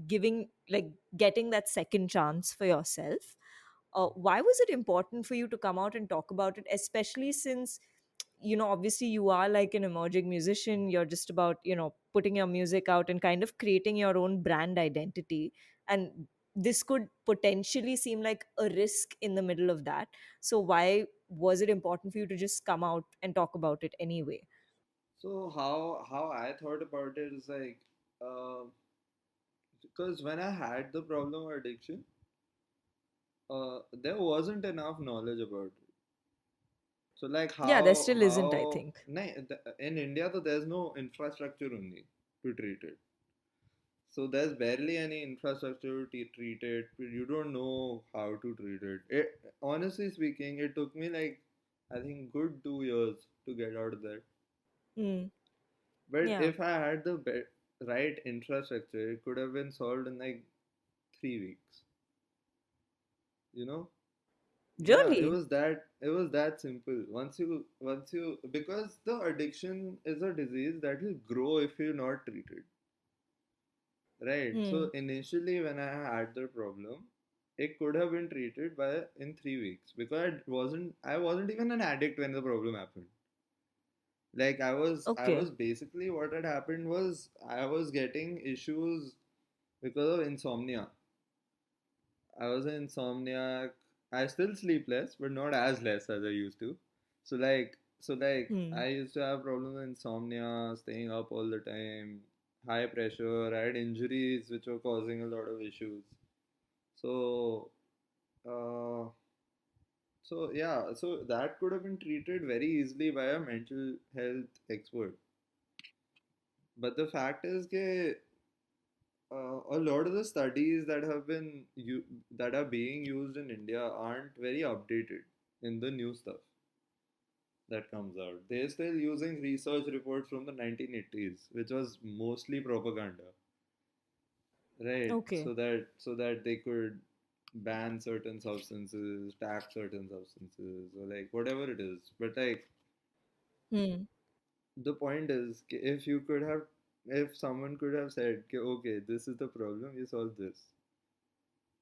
giving, like, getting that second chance for yourself. Why was it important for you to come out and talk about it, especially since, obviously you are like an emerging musician, you're just about, putting your music out and kind of creating your own brand identity, and this could potentially seem like a risk in the middle of that. So why was it important for you to just come out and talk about it anyway? So how I thought about it is like, because when I had the problem of addiction, there wasn't enough knowledge about it. So like Yeah, there still isn't, I how think. in India, so there's no infrastructure only to treat it. So there's barely any infrastructure to treat it. You don't know how to treat it. Honestly speaking, it took me like I think good 2 years to get out of that. Mm, But yeah. if I had the right infrastructure, it could have been solved in like 3 weeks. You know? Yeah, Really? it was that simple. Once you because the addiction is a disease that will grow if you're not treated. Right. Hmm. So initially when I had the problem, it could have been treated by in 3 weeks because I wasn't even an addict when the problem happened. Like I Okay. was basically what had happened was I was getting issues because of insomnia. I was an insomniac. I still sleep less, but not as less as I used to. So Hmm. I used to have problems with insomnia, staying up all the time, high pressure. I had injuries which were causing a lot of issues. So uh, so that could have been treated very easily by a mental health expert. But the fact is that a lot of the studies that are being used in India aren't very updated in the new stuff that comes out. They're still using research reports from the 1980s, which was mostly propaganda, right? Okay. So that they could ban certain substances, tax certain substances, or like whatever it is. But like Hmm. the point is, if someone could have said, okay, this is the problem, you solve this,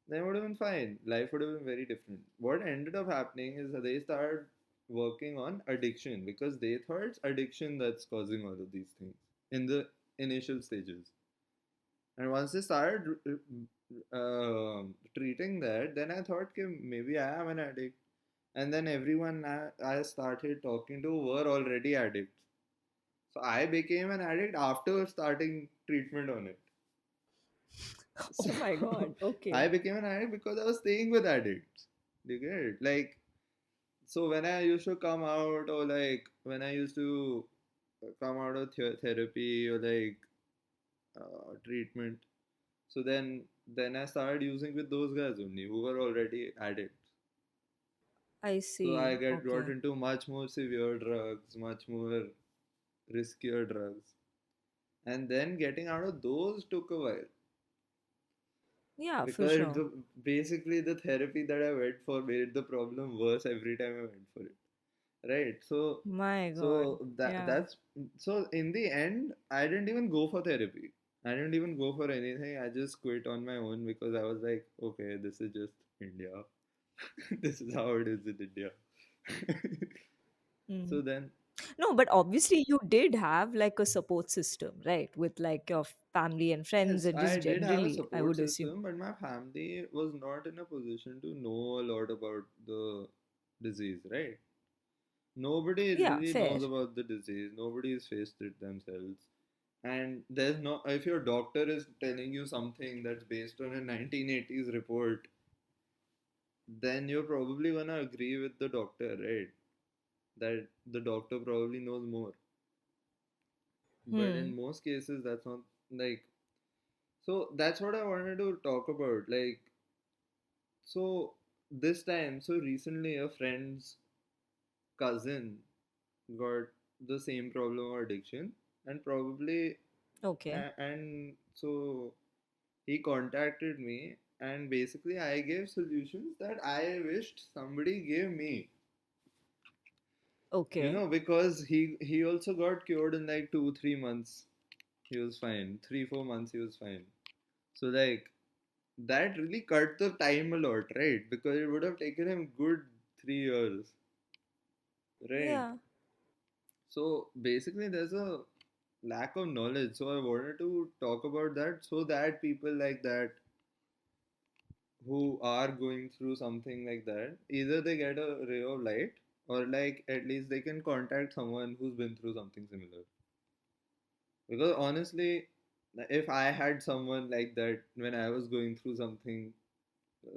then would have been fine. Life would have been very different. What ended up happening is that they started working on addiction because they thought it's addiction that's causing all of these things in the initial stages. And once they started treating that, then I thought, okay, maybe I am an addict. And then everyone I started talking to were already addicts. So I became an addict after starting treatment on it. So Oh my God. I Okay. became an addict because I was staying with addicts. Do you get it? Like, so when I used to come out, or like when I used to come out of therapy or like treatment, so then I started using with those guys only who were already addicts. I So I see. got Okay. into much more severe drugs, much more riskier drugs, and then getting out of those took a while Yeah, for because sure. basically the therapy that I went for made the problem worse every time I went for it. Right. My God. So Yeah. that's so in the end, I didn't even go for therapy. I didn't even go for anything. I just quit on my own because I was like, okay, this is just India. This is how it is in India. Hmm. So then, No, but obviously you did have like a support system, right? With like your family and friends yes, and I just did have a generally, I support would assume. system, but my family was not in a position to know a lot about the disease, right? Nobody Yeah, really fair. knows about the disease. Nobody has faced it themselves. And there's no, if your doctor is telling you something that's based on a 1980s report, then you're probably gonna agree with the doctor, right? That the doctor probably knows more. But in Hmm. most cases, that's not like. So that's what I wanted to talk about. Like, so so recently, a friend's cousin got the same problem of addiction, and probably, Okay. and so he contacted me, and basically I gave solutions that I wished somebody gave me. Okay. Because he also got cured in like 2 3 months. He was fine. 3 4 months he was fine. So like that really cut the time a lot, right? Because it would have taken him good 3 years, right? Yeah. So basically there's a lack of knowledge. So I wanted to talk about that so that people like that who are going through something like that, either they get a ray of light or like at least they can contact someone who's been through something similar. Because honestly, if I had someone like that when I was going through something,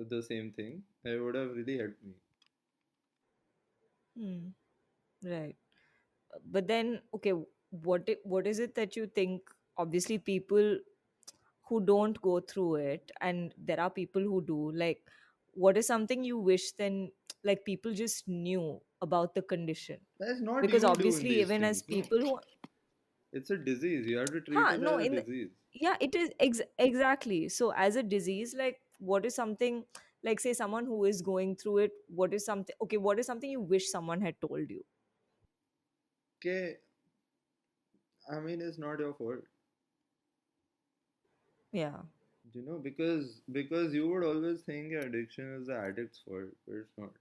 the same thing, it would have really helped me. Hmm. Right. But then, okay, what is it that you think? Obviously, people who don't go through it, and there are people who do. Like, what is something you wish then, like, people just knew about the condition? That's not Because you doing obviously, these even as things, no. people who, It's a disease. You have to treat huh? it No, as a in disease. yeah, it is exactly. So, as a disease, like, what is something Like, say someone who is going through it, what is something, okay, what is something you wish someone had told you? Okay, I mean, it's not your fault, Yeah. because you would always think your addiction is the addict's fault, but it's not.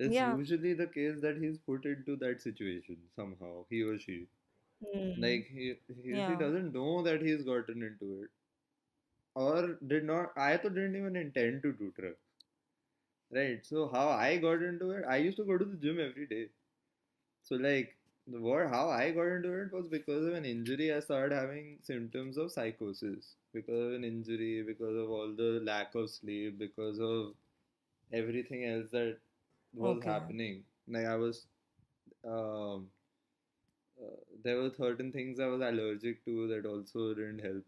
It's Yeah. usually the case that he's put into that situation somehow, he or she. Hmm. Like he or she Yeah. doesn't know that he's gotten into it, or did not. I thought didn't even intend to do drugs, right? So how I got into it, I used to go to the gym every day. So like how I got into it was because of an injury. I started having symptoms of psychosis because of an injury, because of all the lack of sleep, because of everything else that was Okay. happening. Like I was, um, there were certain things I was allergic to that also didn't help.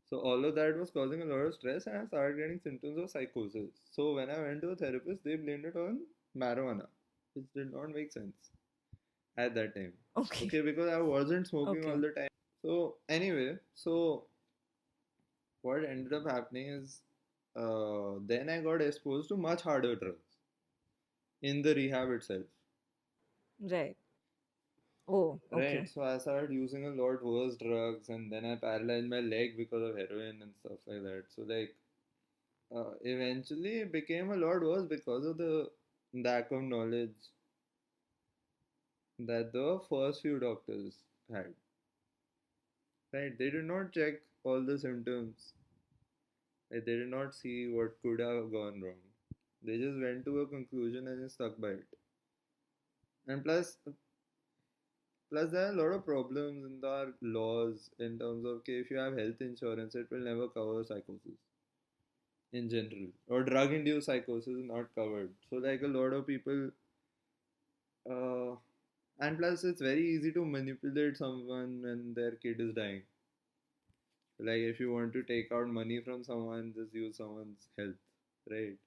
So all of that was causing a lot of stress, and I started getting symptoms of psychosis. So when I went to a therapist, they blamed it on marijuana, which did not make sense at that time. Okay. Okay, because I wasn't smoking all Okay. the time. So anyway, so what ended up happening is, then I got exposed to much harder drugs in the rehab itself. Right. Oh, Right, okay. so I started using a lot worse drugs, and then I paralyzed my leg because of heroin and stuff like that. So like, eventually it became a lot worse because of the lack of knowledge that the first few doctors had. Right, they did not check all the symptoms. Like, they did not see what could have gone wrong. They just went to a conclusion and just stuck by it. And plus there are a lot of problems in our laws in terms of, okay, if you have health insurance, it will never cover psychosis in general, or drug induced psychosis is not covered. So like a lot of people, uh, and plus it's very easy to manipulate someone when their kid is dying. Like if you want to take out money from someone, just use someone's health, right?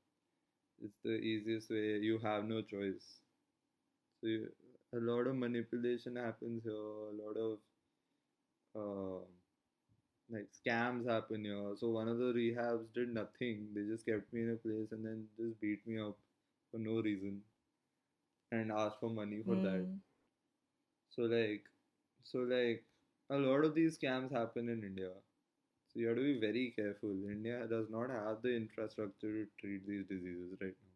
It's the easiest way. You have no choice. So a lot of manipulation happens here. A lot of uh, like scams happen here. So one of the rehabs did nothing. They just kept me in a place and then just beat me up for no reason and asked for money for that. Hmm. So like a lot of these scams happen in India. So you have to be very careful. India does not have the infrastructure to treat these diseases right now.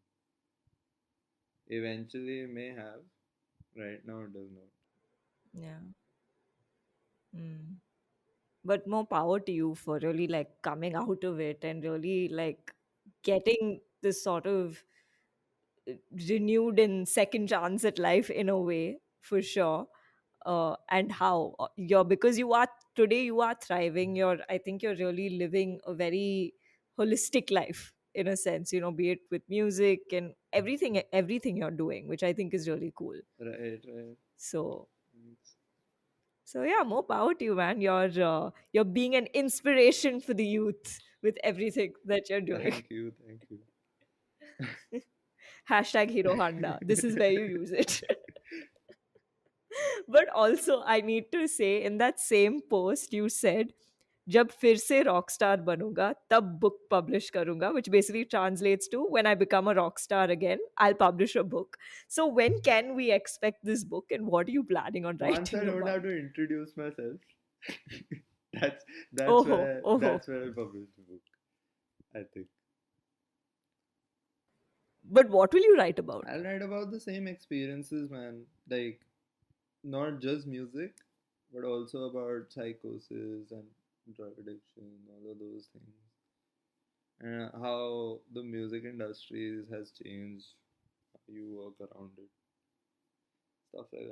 Eventually, it may have. Right now, it does not. Yeah. Hmm. But more power to you for really like coming out of it and really like getting this sort of renewed and second chance at life in a way, for sure. And how you're, because you are today, you are thriving, you're, I think you're really living a very holistic life in a sense, be it with music and everything you're doing, which I think is really cool. Right, right. So Thanks. yeah, more power to you, man. You're being an inspiration for the youth with everything that you're doing. Thank you, thank you. Hashtag hero Handa, this is where you use it. But also, I need to say, in that same post, you said, जब फिर से rock star बनूंगा तब book publish करूंगा, which basically translates to when I become a rock star again, I'll publish a book. So when can we expect this book, and what are you planning on Once I writing don't have about? to introduce myself, that's Oh, oh. that's where I publish the book. I think But what will you write about? I'll write about the same experiences, man. Like not just music, but also about psychosis and drug addiction, all of those things, and how the music industry has changed, how you work around it, stuff like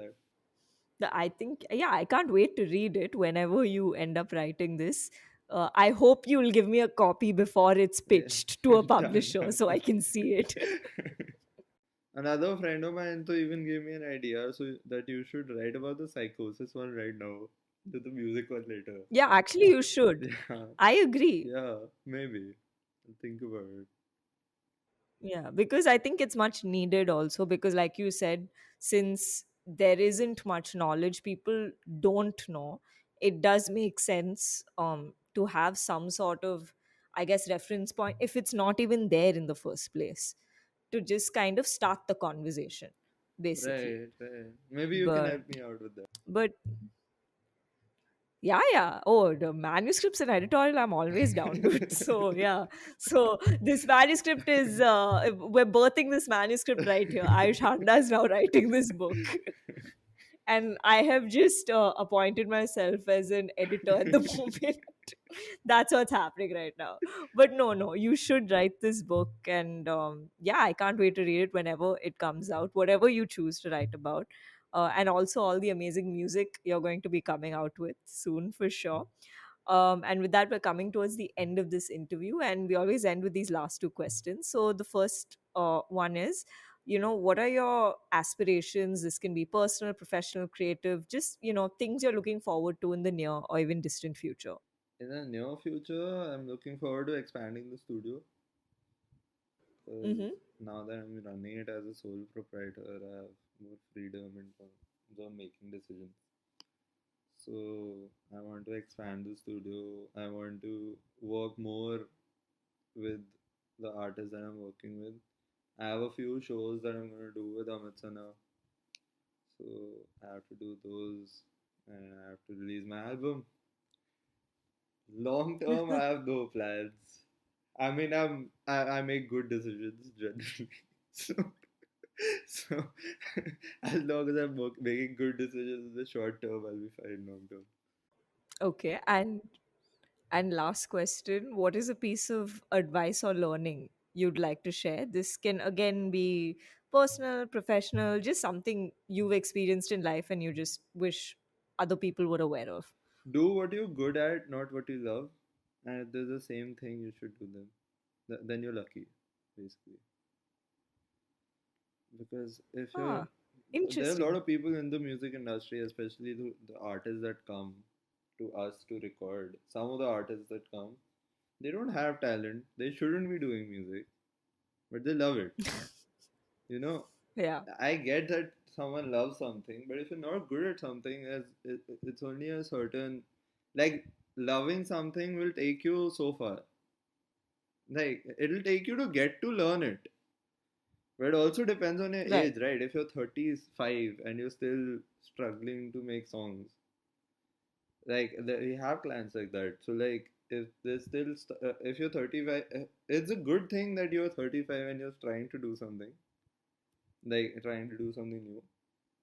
that. I think, yeah, I can't wait to read it whenever you end up writing this. I hope you'll give me a copy before it's Yeah, pitched to a done, publisher done. so I can see it. Another friend of mine so even gave me an idea so that you should write about the psychosis one right now, do the music one later. Yeah, actually, you should. Yeah, I agree. yeah, maybe. I'll think about it. Yeah, because I think it's much needed also. Because, like you said, since there isn't much knowledge, people don't know. It does make sense to have some sort of I guess, reference point if it's not even there in the first place, to just kind of start the conversation, basically. Right, right. Maybe you can But help me out with that. but yeah, yeah. Oh, the manuscripts and editorial, I'm always down to it. So yeah. So this manuscript is we're birthing this manuscript right here. Ayush Handa is now writing this book. And I have just appointed myself as an editor at the moment. That's what's happening right now. But no, no, you should write this book, and yeah, I can't wait to read it whenever it comes out, whatever you choose to write about, and also all the amazing music you're going to be coming out with soon for sure. And with that, we're coming towards the end of this interview, and we always end with these last two questions. So the first one is, what are your aspirations? This can be personal, professional, creative, just, things you're looking forward to in the near or even distant future. In the near future, I'm looking forward to expanding the studio because Mm-hmm. now that I'm running it as a sole proprietor, I have more freedom in terms of making decisions. So I want to expand the studio. I want to work more with the artists that I'm working with. I have a few shows that I'm gonna do with Amit now, so I have to do those, and I have to release my album. Long term, I have no plans. I mean, I make good decisions generally, so so as long as making good decisions in the short term, I'll be fine long term. Okay. And last question, what is a piece of advice or learning you'd like to share? This can again be personal, professional, just something you've experienced in life and you just wish other people were aware of. Do what you're good at, not what you love, and if there's the same thing, you should do them. Then you're lucky, basically. Because if you're Ah, there are a lot interesting. of people in the music industry, especially the artists that come to us to record. Some of the artists that come, they don't have talent. They shouldn't be doing music, but they love it. You know, Yeah. I get that someone loves something, but if you're not good at something, it's only a certain, like, loving something will take you so far. Like, it'll take you to get to learn it. But it also depends on your Right. age, right? If you're 35 and you're still struggling to make songs, like we have clients like that. So like if there's still if you're 35, it's a good thing that you're 35 and you're trying to do something, like trying to do something new.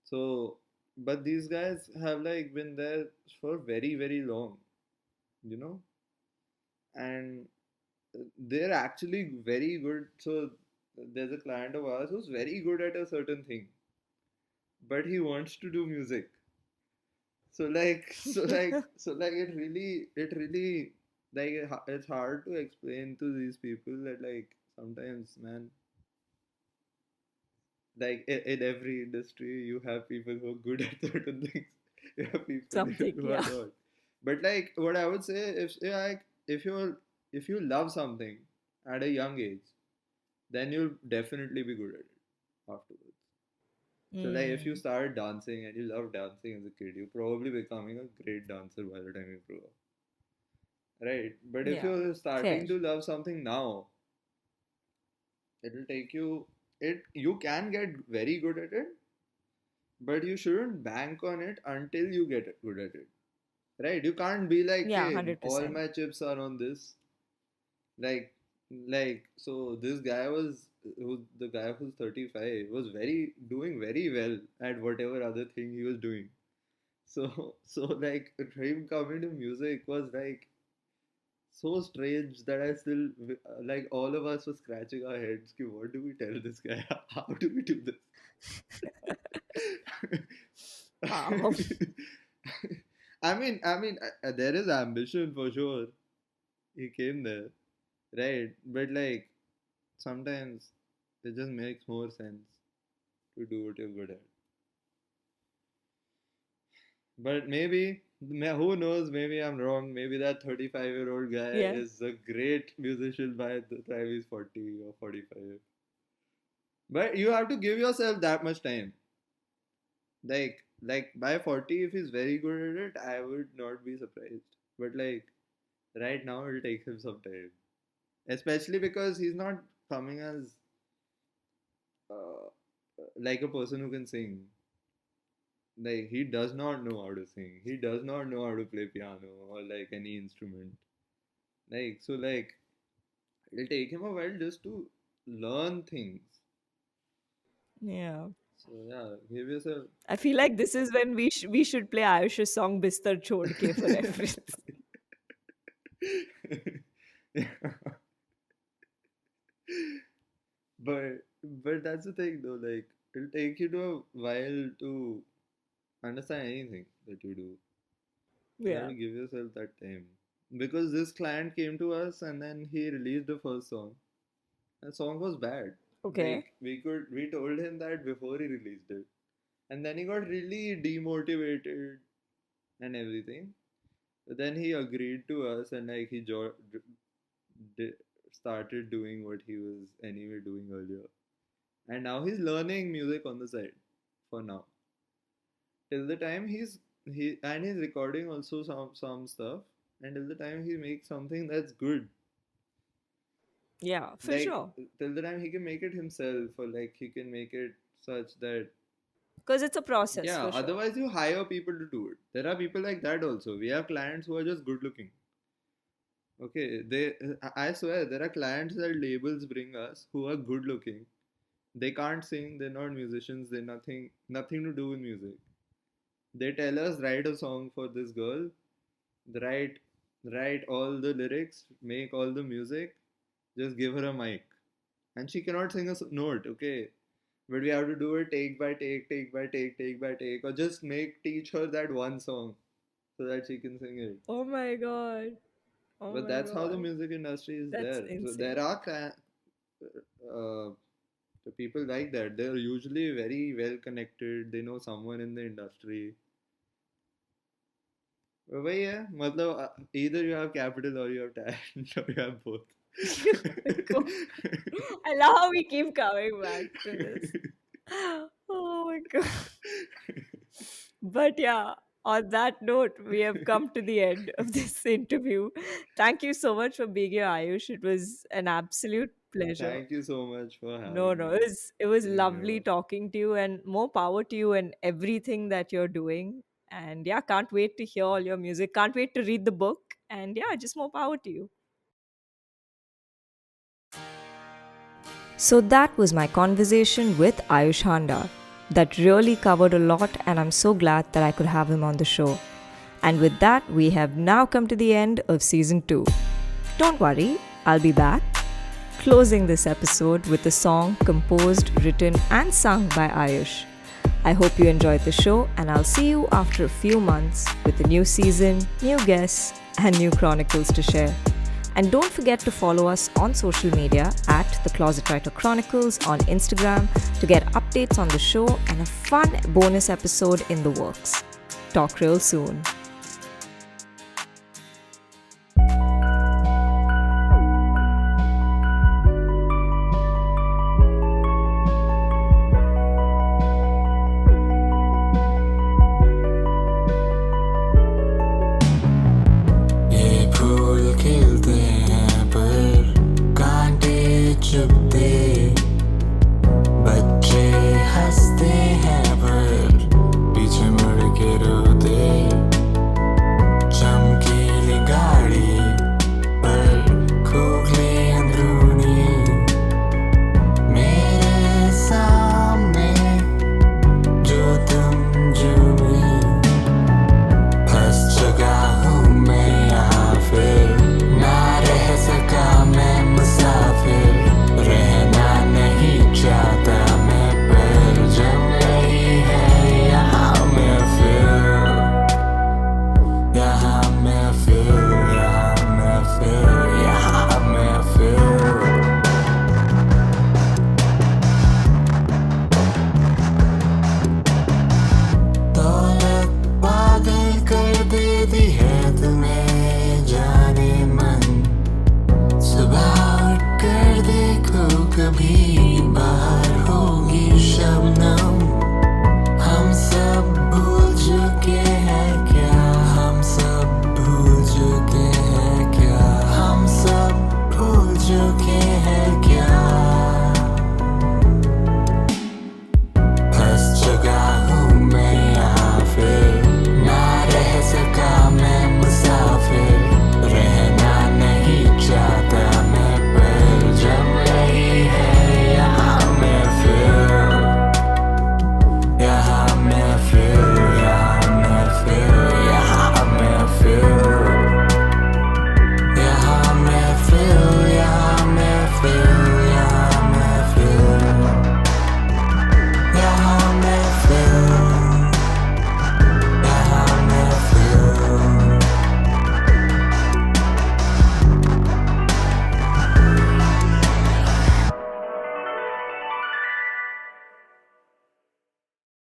So, but these guys have like been there for very very long, you know, and they're actually very good. So there's a client of ours who's very good at a certain thing, but he wants to do music. So like it really like it's hard to explain to these people that like sometimes, man, like in every industry you have people who are good at certain things. You have people Something, who are yeah. not. But like what I would say, if if you love something at a young age, then you'll definitely be good at it afterwards. So like if you Mm, start dancing and you love dancing as a kid, you're probably becoming a great dancer by the time you grow up. Right. But if yeah. you're Fair. starting to love something now, it'll take you it you can get very good at it, but you shouldn't bank on it until you get good at it. Right? You can't be like, Yeah, okay, all 100%. my chips are on this. Like so this guy was the guy who's 35 was very doing very well at whatever other thing he was doing. So like him coming to music was like so strange that I still like all of us were scratching our heads. Ki, what do we tell this guy? How do we do this? Ah, There is ambition for sure. He came there, right? But like sometimes it just makes more sense to do what you're good at. But maybe, who knows? Maybe I'm wrong. Maybe that 35-year-old guy yeah. is a great musician by the time he's 40 or 45. But you have to give yourself that much time. Like by 40, if he's very good at it, I would not be surprised. But like right now, it'll take him some time. especially because he's not coming as uh, like a person who can sing. Like he does not know how to sing. He does not know how to play piano or like any instrument. Like so, like it'll take him a while just to learn things. Yeah. So yeah, give yourself. I feel like this is when we should play Ayush's song Bistar Chhod Ke for reference. Yeah. But that's the thing though. Like it'll take you to a while to understand anything that you do. You have Yeah. to give yourself that time. Because this client came to us and then he released the first song. The song was bad. Okay. Like we told him that before he released it. And then he got really demotivated and everything. But then he agreed to us and like d- started doing what he was anyway doing earlier. And now he's learning music on the side for now. Till the time he's recording also some stuff. And till the time he makes something that's good, Yeah, for like sure. till the time he can make it himself or like he can make it such that Because it's a process, yeah, for sure. otherwise you hire people to do it. There are people like that also. We have clients who are just good looking. Okay, I swear there are clients that labels bring us who are good looking. They can't sing, they're not musicians, they're nothing to do with music. They tell us write a song for this girl, write write all the lyrics, make all the music, just give her a mic. And she cannot sing a note, okay? But we have to do it take by take, take by take, take by take, or just teach her that one song so that she can sing it. Oh my god. Oh But my that's how the god. music industry is That's there. So there insane. are the people like that. They're usually very well connected. They know someone in the industry. वही है मतलब either you have capital or you have talent or you have both. I love how we keep coming back to this. Oh my god. But yeah, on that note, we have come to the end of this interview. Thank you so much for being here, Ayush. It was an absolute pleasure. Thank you so much for No, having no, me. it was Same lovely here. talking to you, and more power to you and everything that you're doing. And yeah, can't wait to hear all your music. Can't wait to read the book. And yeah, just more power to you. So that was my conversation with Ayush Handa. That really covered a lot, and I'm so glad that I could have him on the show. And with that, we have now come to the end of season 2. Don't worry, I'll be back, closing this episode with a song composed, written, and sung by Ayush. I hope you enjoyed the show, and I'll see you after a few months with a new season, new guests, and new chronicles to share. And don't forget to follow us on social media at The Closet Writer Chronicles on Instagram to get updates on the show and a fun bonus episode in the works. Talk real soon. कभी बाहर होगी शबनम